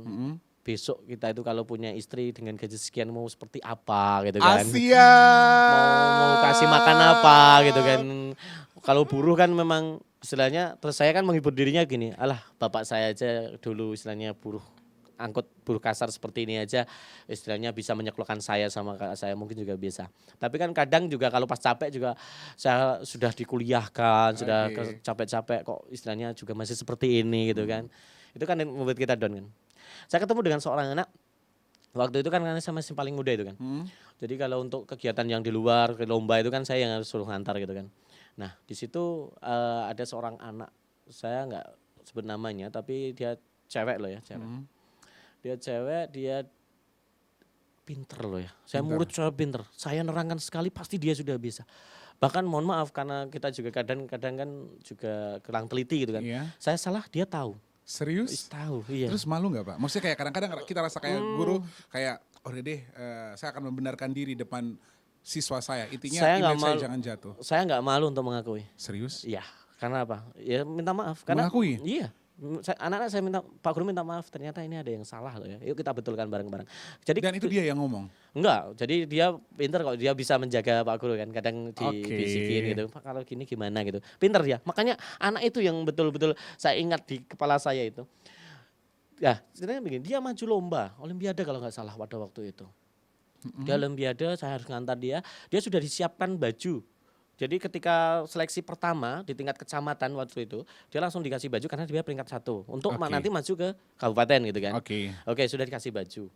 besok kita itu kalau punya istri dengan gaji sekian mau seperti apa gitu kan. Asia. Mau kasih makan apa gitu kan. Kalau buruh kan memang istilahnya, terus saya kan menghibur dirinya gini, alah bapak saya aja dulu istilahnya buruh kasar seperti ini aja istilahnya bisa menyekolahkan saya sama kakak saya, mungkin juga bisa. Tapi kan kadang juga kalau pas capek juga saya sudah dikuliahkan, sudah capek-capek kok istilahnya juga masih seperti ini gitu kan. Itu kan yang membuat kita down kan. Saya ketemu dengan seorang anak waktu itu kan karena saya masih paling muda itu kan. Jadi kalau untuk kegiatan yang di luar, ke lomba itu kan saya yang harus suruh ngantar gitu kan. Nah di situ ada seorang anak, saya nggak sebut namanya tapi dia cewek loh ya, cewek. Dia cewek, dia pinter loh ya. Saya murid cewek pinter. Saya nerangkan sekali pasti dia sudah bisa. Bahkan mohon maaf karena kita juga kadang-kadang kan juga kurang teliti gitu kan. Iya. Saya salah dia tahu. Serius? Tahu, iya. Terus malu nggak Pak? Maksudnya kayak kadang-kadang kita rasa kayak guru kayak oh deh saya akan membenarkan diri depan siswa saya. Intinya Saya nggak image saya malu. jangan jatuh. Saya nggak malu untuk mengakui. Serius? Iya, karena apa? Ya minta maaf. Karena Mengakui? iya. Anak-anak saya minta, Pak Guru minta maaf. Ternyata ini ada yang salah loh ya. Yuk kita betulkan bareng-bareng. Jadi Dan itu dia yang ngomong. enggak. Jadi dia pinter kok. Dia bisa menjaga Pak Guru kan. Kadang Oke. dibisikin gitu. Pak kalau gini gimana gitu. Pinter dia. Makanya anak itu yang betul-betul saya ingat di kepala saya itu. Ya, sebenarnya begini. Dia maju lomba Olimpiade kalau nggak salah pada waktu itu. Dia Olimpiade, saya harus ngantar dia. Dia sudah disiapkan baju. Jadi ketika seleksi pertama di tingkat kecamatan waktu itu, dia langsung dikasih baju karena dia peringkat 1 untuk Oke. nanti maju ke kabupaten gitu kan. Oke. Oke, sudah dikasih baju.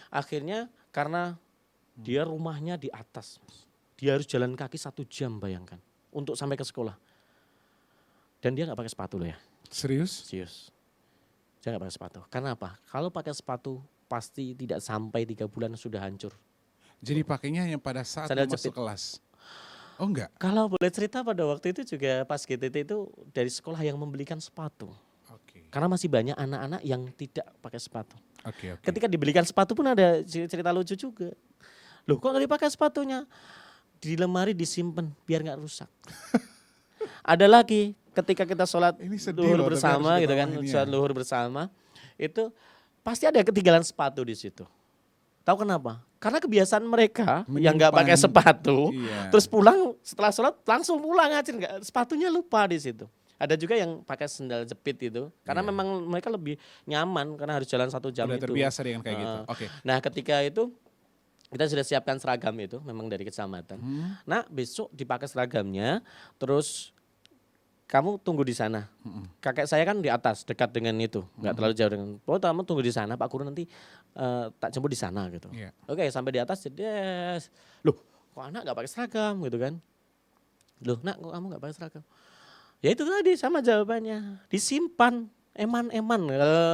Akhirnya karena dia rumahnya di atas, dia harus jalan kaki 1 jam bayangkan untuk sampai ke sekolah. Dan dia nggak pakai sepatu loh ya, Serius? serius. Dia nggak pakai sepatu. Karena apa? Kalau pakai sepatu pasti tidak sampai 3 bulan sudah hancur. Jadi pakainya hanya pada saat Sandal mau masuk jepit. kelas. Oh enggak? Kalau boleh cerita pada waktu itu juga pas GTT itu dari sekolah yang membelikan sepatu. Oke. Karena masih banyak anak-anak yang tidak pakai sepatu. Oke. Ketika dibelikan sepatu pun ada cerita lucu juga. Loh kok nggak dipakai sepatunya? Di lemari disimpan biar nggak rusak. Ada lagi ketika kita sholat Ini sedih luhur loh, tapi bersama harus gitu kan, ditawain ya. sholat luhur bersama, itu pasti ada ketinggalan sepatu di situ. Tahu kenapa? Karena kebiasaan mereka yang nggak pakai Menyimpan. sepatu, Iya. terus pulang setelah sholat langsung pulang aja, nggak sepatunya lupa di situ. Ada juga yang pakai sendal jepit itu, karena Iya. memang mereka lebih nyaman karena harus jalan 1 jam Udah itu. terbiasa dengan kayak gitu. Oke. Nah ketika itu kita sudah siapkan seragam itu, memang dari kecamatan. Nah besok dipakai seragamnya, terus kamu tunggu di sana. Kakek saya kan di atas, dekat dengan itu, nggak terlalu jauh dengan. Oh kamu tunggu di sana, Pak Guru nanti tak jemput di sana gitu. Iya. Oke sampai di atas, yes. Loh kok anak nggak pakai seragam gitu kan? Loh nak kok kamu nggak pakai seragam? Ya itu tadi sama jawabannya, disimpan. Eman-eman,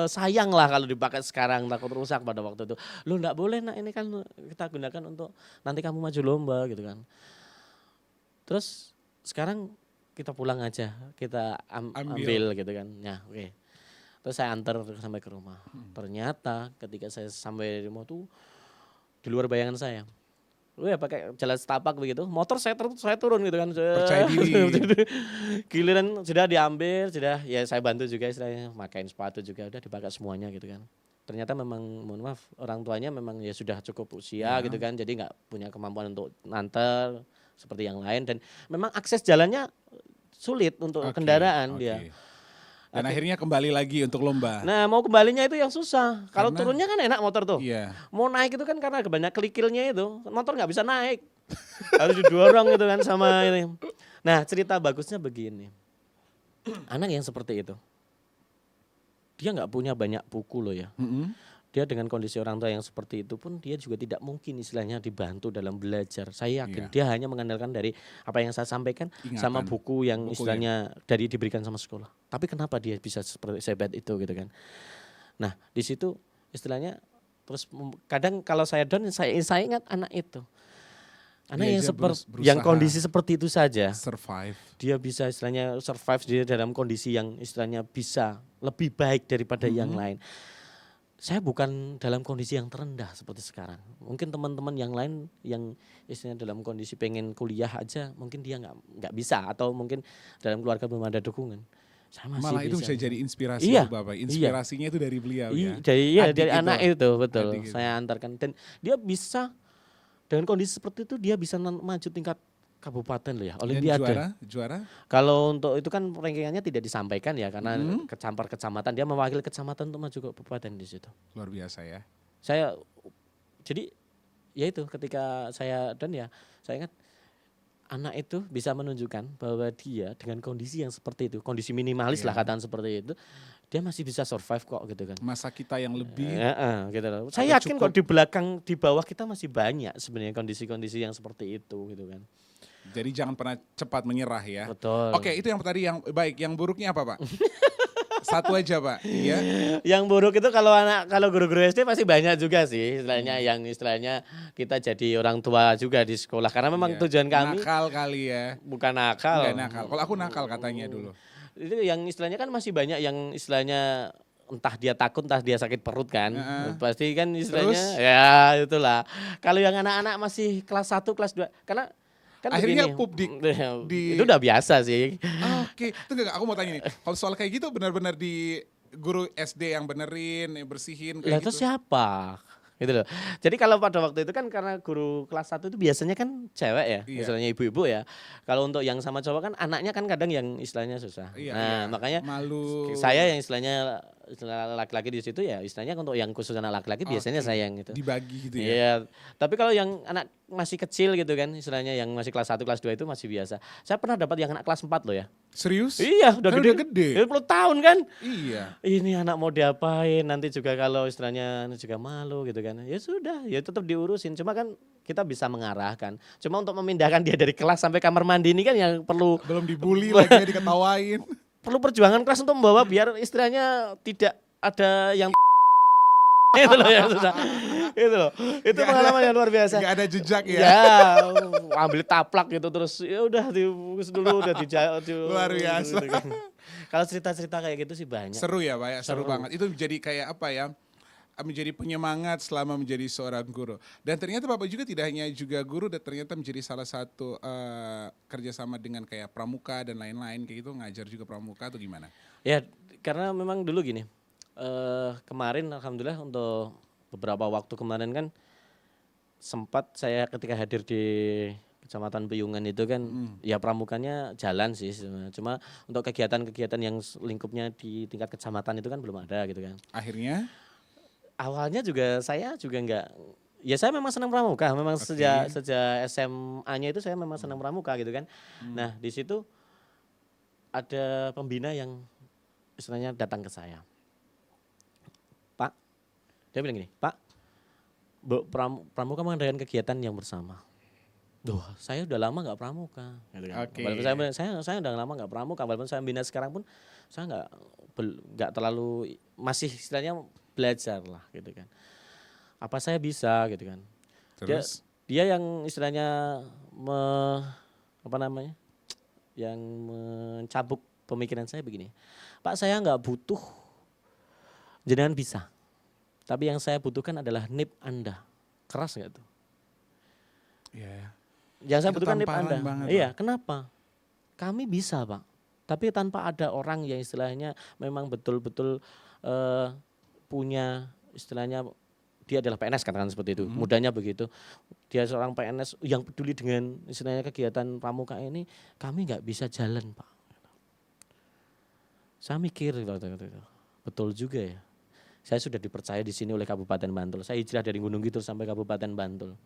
sayang lah kalau dipakai sekarang, takut rusak pada waktu itu. Lu nggak boleh nak, ini kan kita gunakan untuk nanti kamu maju lomba gitu kan. Terus sekarang kita pulang aja, kita ambil gitu kan. Ya oke. Terus saya antar sampai ke rumah. Ternyata ketika saya sampai di rumah tuh di luar bayangan saya. Lu ya pakai jalan setapak begitu, motor saya turun gitu kan. Percaya diri. Giliran sudah diambil, sudah ya saya bantu juga istilahnya, makain sepatu juga udah dipakai semuanya gitu kan. Ternyata memang mohon maaf orang tuanya memang ya sudah cukup usia gitu kan, jadi nggak punya kemampuan untuk nanter seperti yang lain dan memang akses jalannya sulit untuk Oke, kendaraan oke. dia. Dan akhirnya kembali lagi untuk lomba. Nah mau kembalinya itu yang susah. Kalau Karena- turunnya kan enak motor tuh. Iya. Mau naik itu kan karena banyak kerikilnya itu, motor nggak bisa naik. Harus didorong gitu kan sama ini. Nah cerita bagusnya begini. Anak yang seperti itu, dia nggak punya banyak buku loh ya. Dia dengan kondisi orang tua yang seperti itu pun dia juga tidak mungkin istilahnya dibantu dalam belajar. Saya Iya. yakin dia hanya mengandalkan dari apa yang saya sampaikan sama Ingatan. buku yang Buku istilahnya dari diberikan sama sekolah. Tapi kenapa dia bisa seperti sehebat itu gitu kan. Nah di situ istilahnya terus kadang kalau saya down saya ingat anak itu. Anak Dia yang aja seperti berusaha. yang kondisi seperti itu saja Survive. dia bisa istilahnya survive dia dalam kondisi yang istilahnya bisa lebih baik daripada yang lain. Saya bukan dalam kondisi yang terendah seperti sekarang. Mungkin teman-teman yang lain yang istilahnya dalam kondisi pengen kuliah aja, mungkin dia nggak bisa atau mungkin dalam keluarga belum ada dukungan. Saya masih Malah itu bisa bisa. jadi inspirasi Iya, untuk Bapak. iya. Inspirasinya itu dari beliau ya. Dari Adik anak itu betul. Adik itu. Saya antarkan dan dia bisa dengan kondisi seperti itu dia bisa maju tingkat kabupaten loh ya, Dan Olimpiade. juara. Kalau untuk itu kan rankingannya tidak disampaikan ya karena kecamatan dia mewakili kecamatan untuk maju ke kabupaten di situ. Luar biasa ya. Saya jadi ya itu ketika saya dan ya saya ingat anak itu bisa menunjukkan bahwa dia dengan kondisi yang seperti itu, kondisi minimalis lah katakan seperti itu, dia masih bisa survive kok gitu kan. Masa kita yang lebih Gitu loh. Saya yakin cukup. kok di belakang di bawah kita masih banyak sebenarnya kondisi-kondisi yang seperti itu gitu kan. jadi jangan pernah cepat menyerah ya. Betul. Oke, itu yang tadi yang baik, yang buruknya apa, Pak? Satu aja, Pak. Iya. Yang buruk itu kalau guru-guru SD pasti banyak juga sih istilahnya yang istilahnya kita jadi orang tua juga di sekolah karena memang Iya. tujuan kami Nakal kali ya. bukan nakal. Enggak nakal. Kalau aku nakal katanya dulu. itu yang istilahnya kan masih banyak yang istilahnya entah dia takut, entah dia sakit perut kan. Pasti kan istilahnya Terus? ya itulah. Kalau yang anak-anak masih kelas 1, kelas 2 karena kan Akhirnya begini. pup di Itu udah biasa sih. Oke, itu enggak, aku mau tanya nih. Kalau soal kayak gitu benar-benar di guru SD yang benerin, yang bersihin Lah kayak itu gitu. siapa? Gitu loh. Jadi kalau pada waktu itu kan karena guru kelas 1 itu biasanya kan cewek ya, Iya. istilahnya ibu-ibu ya. Kalau untuk yang sama cowok kan anaknya kan kadang yang istilahnya susah. Iya, Nah, iya. makanya Malu. saya yang istilahnya istilah laki-laki di situ ya istilahnya untuk yang khusus anak laki-laki biasanya Oke, saya yang gitu. dibagi gitu ya. Iya, tapi kalau yang anak masih kecil gitu kan istilahnya yang masih kelas 1, kelas 2 itu masih biasa. Saya pernah dapat yang anak kelas 4 loh ya. Serius? Iya, udah Kan gede. udah gede. 20 tahun kan. Iya. Ini anak mau diapain nanti juga kalau istilahnya juga malu gitu kan. Ya sudah, ya tetap diurusin. Cuma kan kita bisa mengarahkan. Cuma untuk memindahkan dia dari kelas sampai kamar mandi ini kan yang perlu Belum dibully lagi ya, diketawain. perlu perjuangan keras untuk membawa biar istilahnya tidak ada yang itu loh yang susah. Itu loh. Itu Nggak pengalaman yang luar biasa. Enggak ada jejak ya. Ya, ambil taplak gitu terus ya udah dibungkus dulu udah Luar biasa. gitu kan. Kalau cerita-cerita kayak gitu sih banyak. Seru ya Pak ya, seru Seru. banget. Itu menjadi kayak apa ya, menjadi penyemangat selama menjadi seorang guru. Dan ternyata Bapak juga tidak hanya juga guru, dan ternyata menjadi salah satu kerjasama dengan kayak pramuka dan lain-lain kayak gitu, ngajar juga pramuka atau gimana? Ya, karena memang dulu gini. Kemarin alhamdulillah untuk beberapa waktu kemarin kan sempat saya ketika hadir di Kecamatan Piyungan itu kan ya pramukanya jalan sih sebenarnya. Cuma untuk kegiatan-kegiatan yang lingkupnya di tingkat kecamatan itu kan belum ada gitu kan. Akhirnya, Awalnya juga saya juga enggak ya saya memang senang pramuka, memang Oke. sejak SMA-nya itu saya memang senang pramuka gitu kan. Nah, di situ ada pembina yang istilahnya datang ke saya. Pak, dia bilang gini, Pak, pramuka mengadakan kegiatan yang bersama. Duh, saya udah lama nggak pramuka, gitu kan. Oke. Walaupun saya udah lama nggak pramuka, walaupun saya bina sekarang pun saya nggak terlalu masih istilahnya belajar lah, gitu kan. Apa saya bisa, gitu kan. terus Dia yang istilahnya apa namanya, yang mencabuk pemikiran saya begini, Pak saya nggak butuh jenengan bisa, tapi yang saya butuhkan adalah nip Anda, keras nggak tuh? ya, Yang saya Itu butuhkan nip tamparan Anda. banget, Iya, Pak. kenapa? Kami bisa, Pak. Tapi tanpa ada orang yang istilahnya memang betul-betul punya istilahnya dia adalah PNS katakan seperti itu. Mudahnya begitu. Dia seorang PNS yang peduli dengan istilahnya kegiatan pramuka ini, kami nggak bisa jalan, Pak. Saya mikir waktu itu, betul juga ya. Saya sudah dipercaya di sini oleh Kabupaten Bantul. Saya hijrah dari Gunung Kidul sampai Kabupaten Bantul.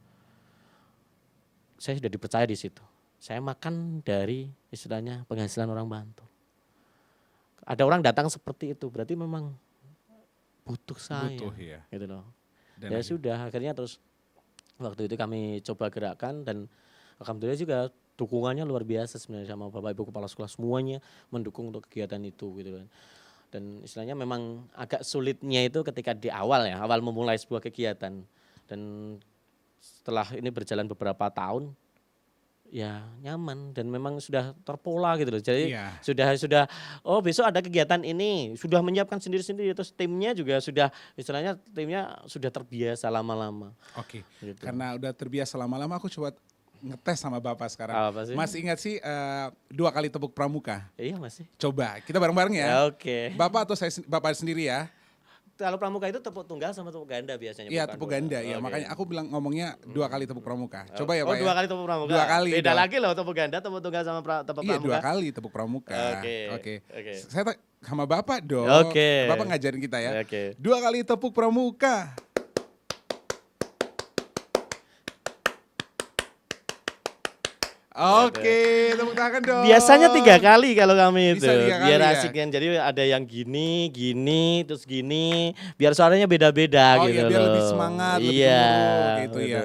Saya sudah dipercaya di situ. Saya makan dari istilahnya penghasilan orang Bantul. Ada orang datang seperti itu, berarti memang butuh saya. butuh ya. Gitu loh. Dan Ya sudah, akhirnya terus waktu itu kami coba gerakan dan alhamdulillah juga dukungannya luar biasa sebenarnya sama Bapak Ibu kepala sekolah semuanya mendukung untuk kegiatan itu gitu kan. Dan istilahnya memang agak sulitnya itu ketika di awal ya, awal memulai sebuah kegiatan. Dan setelah ini berjalan beberapa tahun ya nyaman dan memang sudah terpola gitu loh. Jadi Iya. sudah oh besok ada kegiatan ini, sudah menyiapkan sendiri-sendiri terus timnya juga sudah istilahnya timnya sudah terbiasa lama-lama. Oke, Gitu. karena udah terbiasa lama-lama aku coba ngetes sama Bapak sekarang. Apa sih? Masih ingat sih 2 kali tepuk pramuka? Iya masih. Coba, kita bareng-bareng ya. Ya, oke. Bapak atau Bapak sendiri ya? Kalau pramuka itu tepuk tunggal sama tepuk ganda biasanya. Iya, bukan tepuk dua. ganda ya. Oke. Makanya aku bilang ngomongnya 2 kali tepuk pramuka. Coba ya Pak Oh, ya. 2 kali tepuk pramuka. 2 kali Beda dong. lagi loh tepuk ganda, tepuk tunggal sama tepuk Iya, pramuka. 2 kali tepuk pramuka. Oke. Saya sama Bapak dong. Oke. Bapak ngajarin kita ya. Oke. 2 kali tepuk pramuka. Oke, tepuk tangan dong. Biasanya 3 kali kalau kami itu. Bisa 3 kali Biar ya? asik kan. Jadi ada yang gini, terus gini. Biar suaranya beda-beda Oh gitu iya, biar loh. lebih semangat, lebih Iya, gemuruh gitu ya.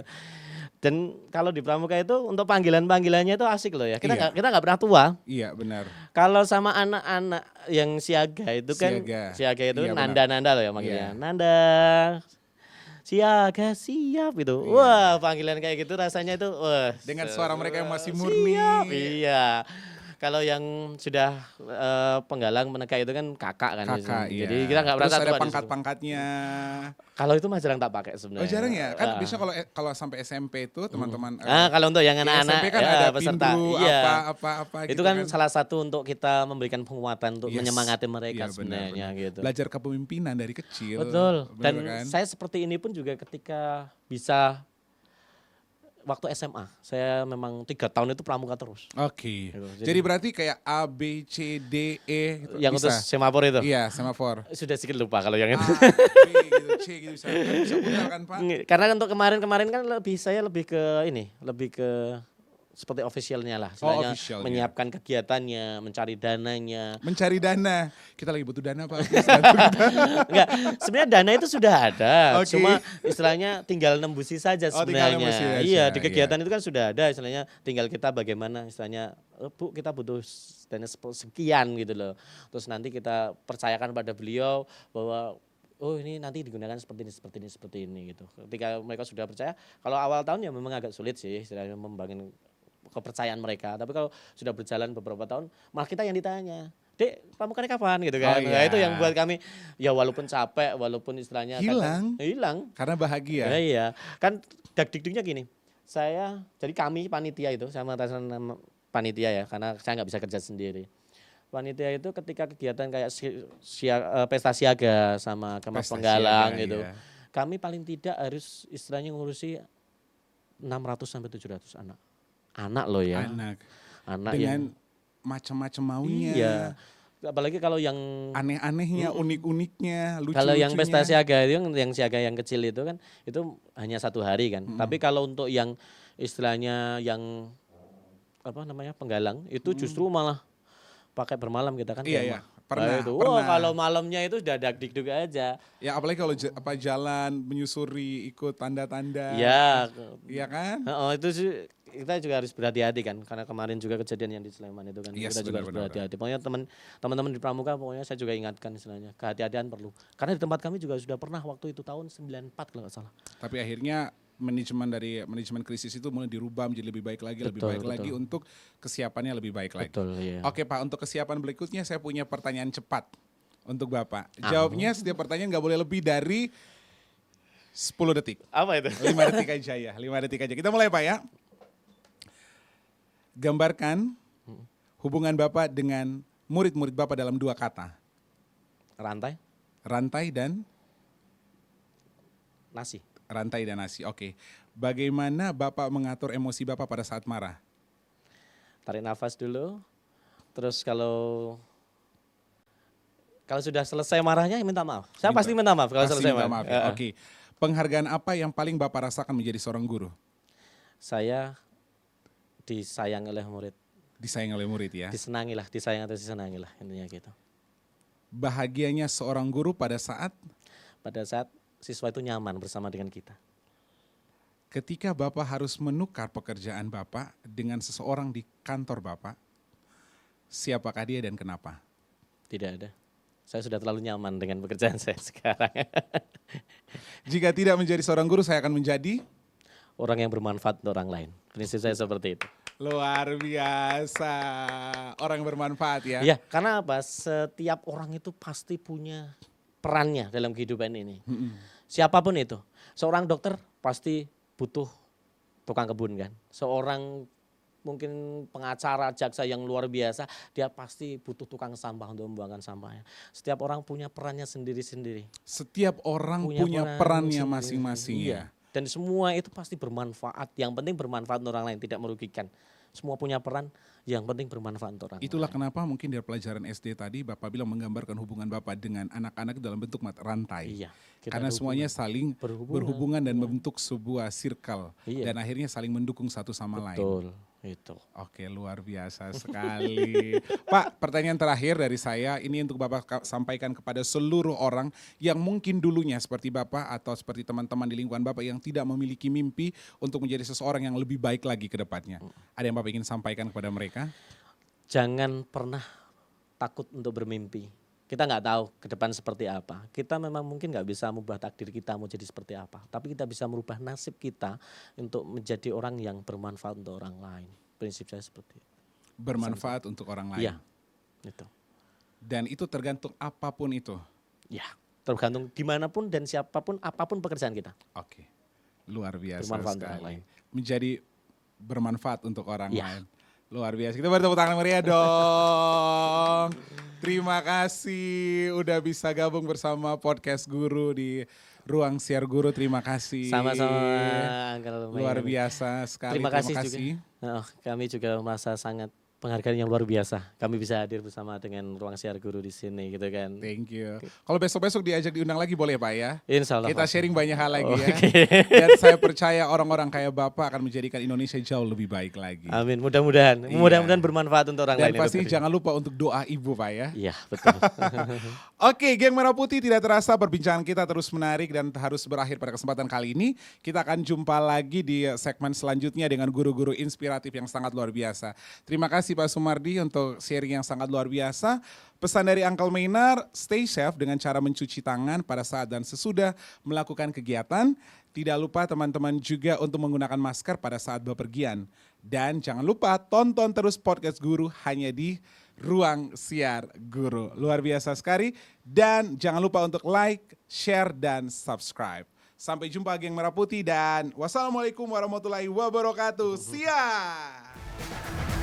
Dan kalau di pramuka itu untuk panggilan-panggilannya itu asik loh ya. Kita Iya. nggak pernah tua. Iya, benar. Kalau sama anak-anak yang siaga itu kan Siaga. itu Iya, benar. nanda-nanda loh ya manggilnya. Iya. Nanda siaga siap gitu. Iya. Wah, panggilan kayak gitu rasanya itu wah. Dengan suara mereka yang masih murni. Siap, iya. Kalau yang sudah penggalang menegak itu kan kakak kan. Kakak, biasanya. iya. Jadi kita nggak Terus merasa ada tua di situ. pangkat-pangkatnya. Kalau itu mah jarang tak pakai Oh sebenarnya. jarang ya? Kan biasanya kalau sampai SMP itu teman-teman Kalau untuk yang di anak-anak SMP kan ya, ada peserta, pindru iya. apa Itu gitu kan kan. salah satu untuk kita memberikan penguatan untuk Yes. menyemangati mereka Iya, sebenarnya benar. gitu. Belajar kepemimpinan dari kecil. Betul. Benar Dan kan? saya seperti ini pun juga ketika bisa waktu SMA. Saya memang 3 tahun itu pramuka terus. Oke. Gitu. Jadi berarti kayak A, B, C, D, E gitu Yang bisa? untuk semafor itu. Iya, semafor. Sudah sedikit lupa kalau yang itu. A, B gitu, C gitu bisa. Kan bisa putar kan Pak? Karena untuk kemarin-kemarin kan saya lebih ke ini, lebih ke seperti officialnya lah, istilahnya officialnya. menyiapkan kegiatannya, mencari dananya. Mencari dana. Kita lagi butuh dana Pak. Enggak, sebenarnya dana itu sudah ada, Oke. cuma istilahnya tinggal nembusi saja Oh, tinggal sebenarnya. nembusi aja, Iya, di iya. kegiatan itu kan sudah ada, istilahnya tinggal kita bagaimana, istilahnya Bu kita butuh dana sekian gitu loh. Terus nanti kita percayakan pada beliau bahwa oh ini nanti digunakan seperti ini gitu. Ketika mereka sudah percaya, kalau awal tahun ya memang agak sulit sih istilahnya membangun kepercayaan mereka. Tapi kalau sudah berjalan beberapa tahun, malah kita yang ditanya, Dek, pramukannya kapan gitu kan? Oh, Nah, iya. itu yang buat kami ya walaupun capek, walaupun istilahnya hilang. Karena bahagia. Ya, iya. Kan dak-dikduknya gini. Jadi kami panitia itu, saya mengatakan nama panitia ya, karena saya nggak bisa kerja sendiri. Panitia itu ketika kegiatan kayak pesta siaga sama kemas Pesta penggalang siaga, gitu. iya. Kami paling tidak harus istilahnya ngurusi 600 sampai 700 anak. Anak loh ya. Anak Dengan macam-macam maunya. Iya. Apalagi kalau yang Aneh-anehnya, unik-uniknya, lucu-lucunya. kalau yang pesta siaga itu yang siaga yang kecil itu kan itu hanya 1 hari kan. Tapi kalau untuk yang istilahnya yang apa namanya penggalang itu justru malah pakai bermalam kita kan. Iya, iya. Pernah. Wah, kalau malamnya itu udah dak-dikduk aja. Ya apalagi kalau jalan menyusuri ikut tanda-tanda. Iya. Iya kan? Itu sih kita juga harus berhati-hati kan karena kemarin juga kejadian yang di Sleman itu kan Yes, kita juga harus benar-benar. berhati-hati. Pokoknya teman-teman di Pramuka pokoknya saya juga ingatkan istilahnya kehati-hatian perlu. Karena di tempat kami juga sudah pernah waktu itu tahun 94 kalau nggak salah. Tapi akhirnya manajemen krisis itu mulai dirubah menjadi lebih baik lagi, lagi untuk kesiapannya lebih baik lagi. Betul, iya. Oke Pak, untuk kesiapan berikutnya saya punya pertanyaan cepat untuk Bapak. Jawabnya setiap pertanyaan nggak boleh lebih dari 10 detik. Apa itu? 5 detik aja ya, 5 detik aja. Kita mulai Pak ya. Gambarkan hubungan Bapak dengan murid-murid Bapak dalam 2 kata. Rantai, Rantai dan nasi. rantai dan nasi. Oke. Bagaimana Bapak mengatur emosi Bapak pada saat marah? Tarik nafas dulu. Terus kalau sudah selesai marahnya minta maaf. Saya pasti minta maaf kalau Pasti selesai minta marah. maaf ya. Oke. Penghargaan apa yang paling Bapak rasakan menjadi seorang guru? Saya disayang oleh murid. Disayang oleh murid ya. Disenangilah, disayang atau disenangilah intinya gitu. Bahagianya seorang guru pada saat Siswa itu nyaman bersama dengan kita. ketika Bapak harus menukar pekerjaan Bapak dengan seseorang di kantor Bapak, siapakah dia dan kenapa? Tidak ada. Saya sudah terlalu nyaman dengan pekerjaan saya sekarang. Jika tidak menjadi seorang guru, saya akan menjadi Orang yang bermanfaat untuk orang lain. Prinsip saya seperti itu. luar biasa. Orang yang bermanfaat ya. Iya, karena apa? Setiap orang itu pasti punya perannya dalam kehidupan ini. Siapapun itu. Seorang dokter pasti butuh tukang kebun kan. Seorang mungkin pengacara, jaksa yang luar biasa, dia pasti butuh tukang sampah untuk membuangkan sampahnya. Setiap orang punya perannya sendiri-sendiri. Setiap orang punya perannya masing-masing Iya. ya. Dan semua itu pasti bermanfaat. Yang penting bermanfaat untuk orang lain, tidak merugikan. Semua punya peran, yang penting bermanfaat untuk orang Itulah lain. kenapa mungkin dari pelajaran SD tadi Bapak bilang menggambarkan hubungan Bapak dengan anak-anak dalam bentuk rantai. Iya. kita Karena ada semuanya hubungan. saling berhubungan dan membentuk sebuah circle. Iya. Dan akhirnya saling mendukung satu sama lain. Betul, itu. Oke, luar biasa sekali. Pak, pertanyaan terakhir dari saya, ini untuk Bapak sampaikan kepada seluruh orang yang mungkin dulunya seperti Bapak atau seperti teman-teman di lingkungan Bapak yang tidak memiliki mimpi untuk menjadi seseorang yang lebih baik lagi ke depannya. Ada yang Bapak ingin sampaikan kepada mereka? Jangan pernah takut untuk bermimpi. Kita nggak tahu ke depan seperti apa. Kita memang mungkin nggak bisa merubah takdir kita mau jadi seperti apa. Tapi kita bisa merubah nasib kita untuk menjadi orang yang bermanfaat untuk orang lain. Prinsip saya seperti itu. bermanfaat untuk orang lain. Iya, itu. Dan itu tergantung apapun itu. Ya, tergantung dimanapun dan siapapun, apapun pekerjaan kita. Oke, luar biasa Bermanfaat untuk orang sekali. lain. Menjadi bermanfaat untuk orang Iya. lain. Luar biasa. Kita bertepuk tangan meriah dong. Terima kasih udah bisa gabung bersama podcast Guru di Ruang Siar Guru. Terima kasih. Sama-sama, Uncle Luar Mayani. biasa sekali. Terima kasih juga. Kami juga merasa sangat penghargaan yang luar biasa. Kami bisa hadir bersama dengan Ruang Siar Guru di sini gitu kan. Thank you. Kalau besok-besok diajak diundang lagi boleh Pak ya? Insya Allah. Kita Pak. sharing banyak hal lagi ya. Oke. Dan saya percaya orang-orang kayak Bapak akan menjadikan Indonesia jauh lebih baik lagi. Amin. Mudah-mudahan. Iya. Mudah-mudahan bermanfaat untuk orang Dan lain. itu pasti tadi. jangan lupa untuk doa Ibu Pak ya. Iya, betul. Oke, geng Merah Putih, tidak terasa perbincangan kita terus menarik dan harus berakhir pada kesempatan kali ini. Kita akan jumpa lagi di segmen selanjutnya dengan guru-guru inspiratif yang sangat luar biasa. Terima kasih Pak Sumardi untuk sharing yang sangat luar biasa. Pesan dari Uncle Maynard, stay safe dengan cara mencuci tangan pada saat dan sesudah melakukan kegiatan. Tidak lupa teman-teman juga untuk menggunakan masker pada saat bepergian. Dan jangan lupa tonton terus podcast Guru hanya di Ruang Siar Guru. Luar biasa sekali. Dan jangan lupa untuk like, share, dan subscribe. Sampai jumpa geng Merah Putih dan wassalamualaikum warahmatullahi wabarakatuh. Siap.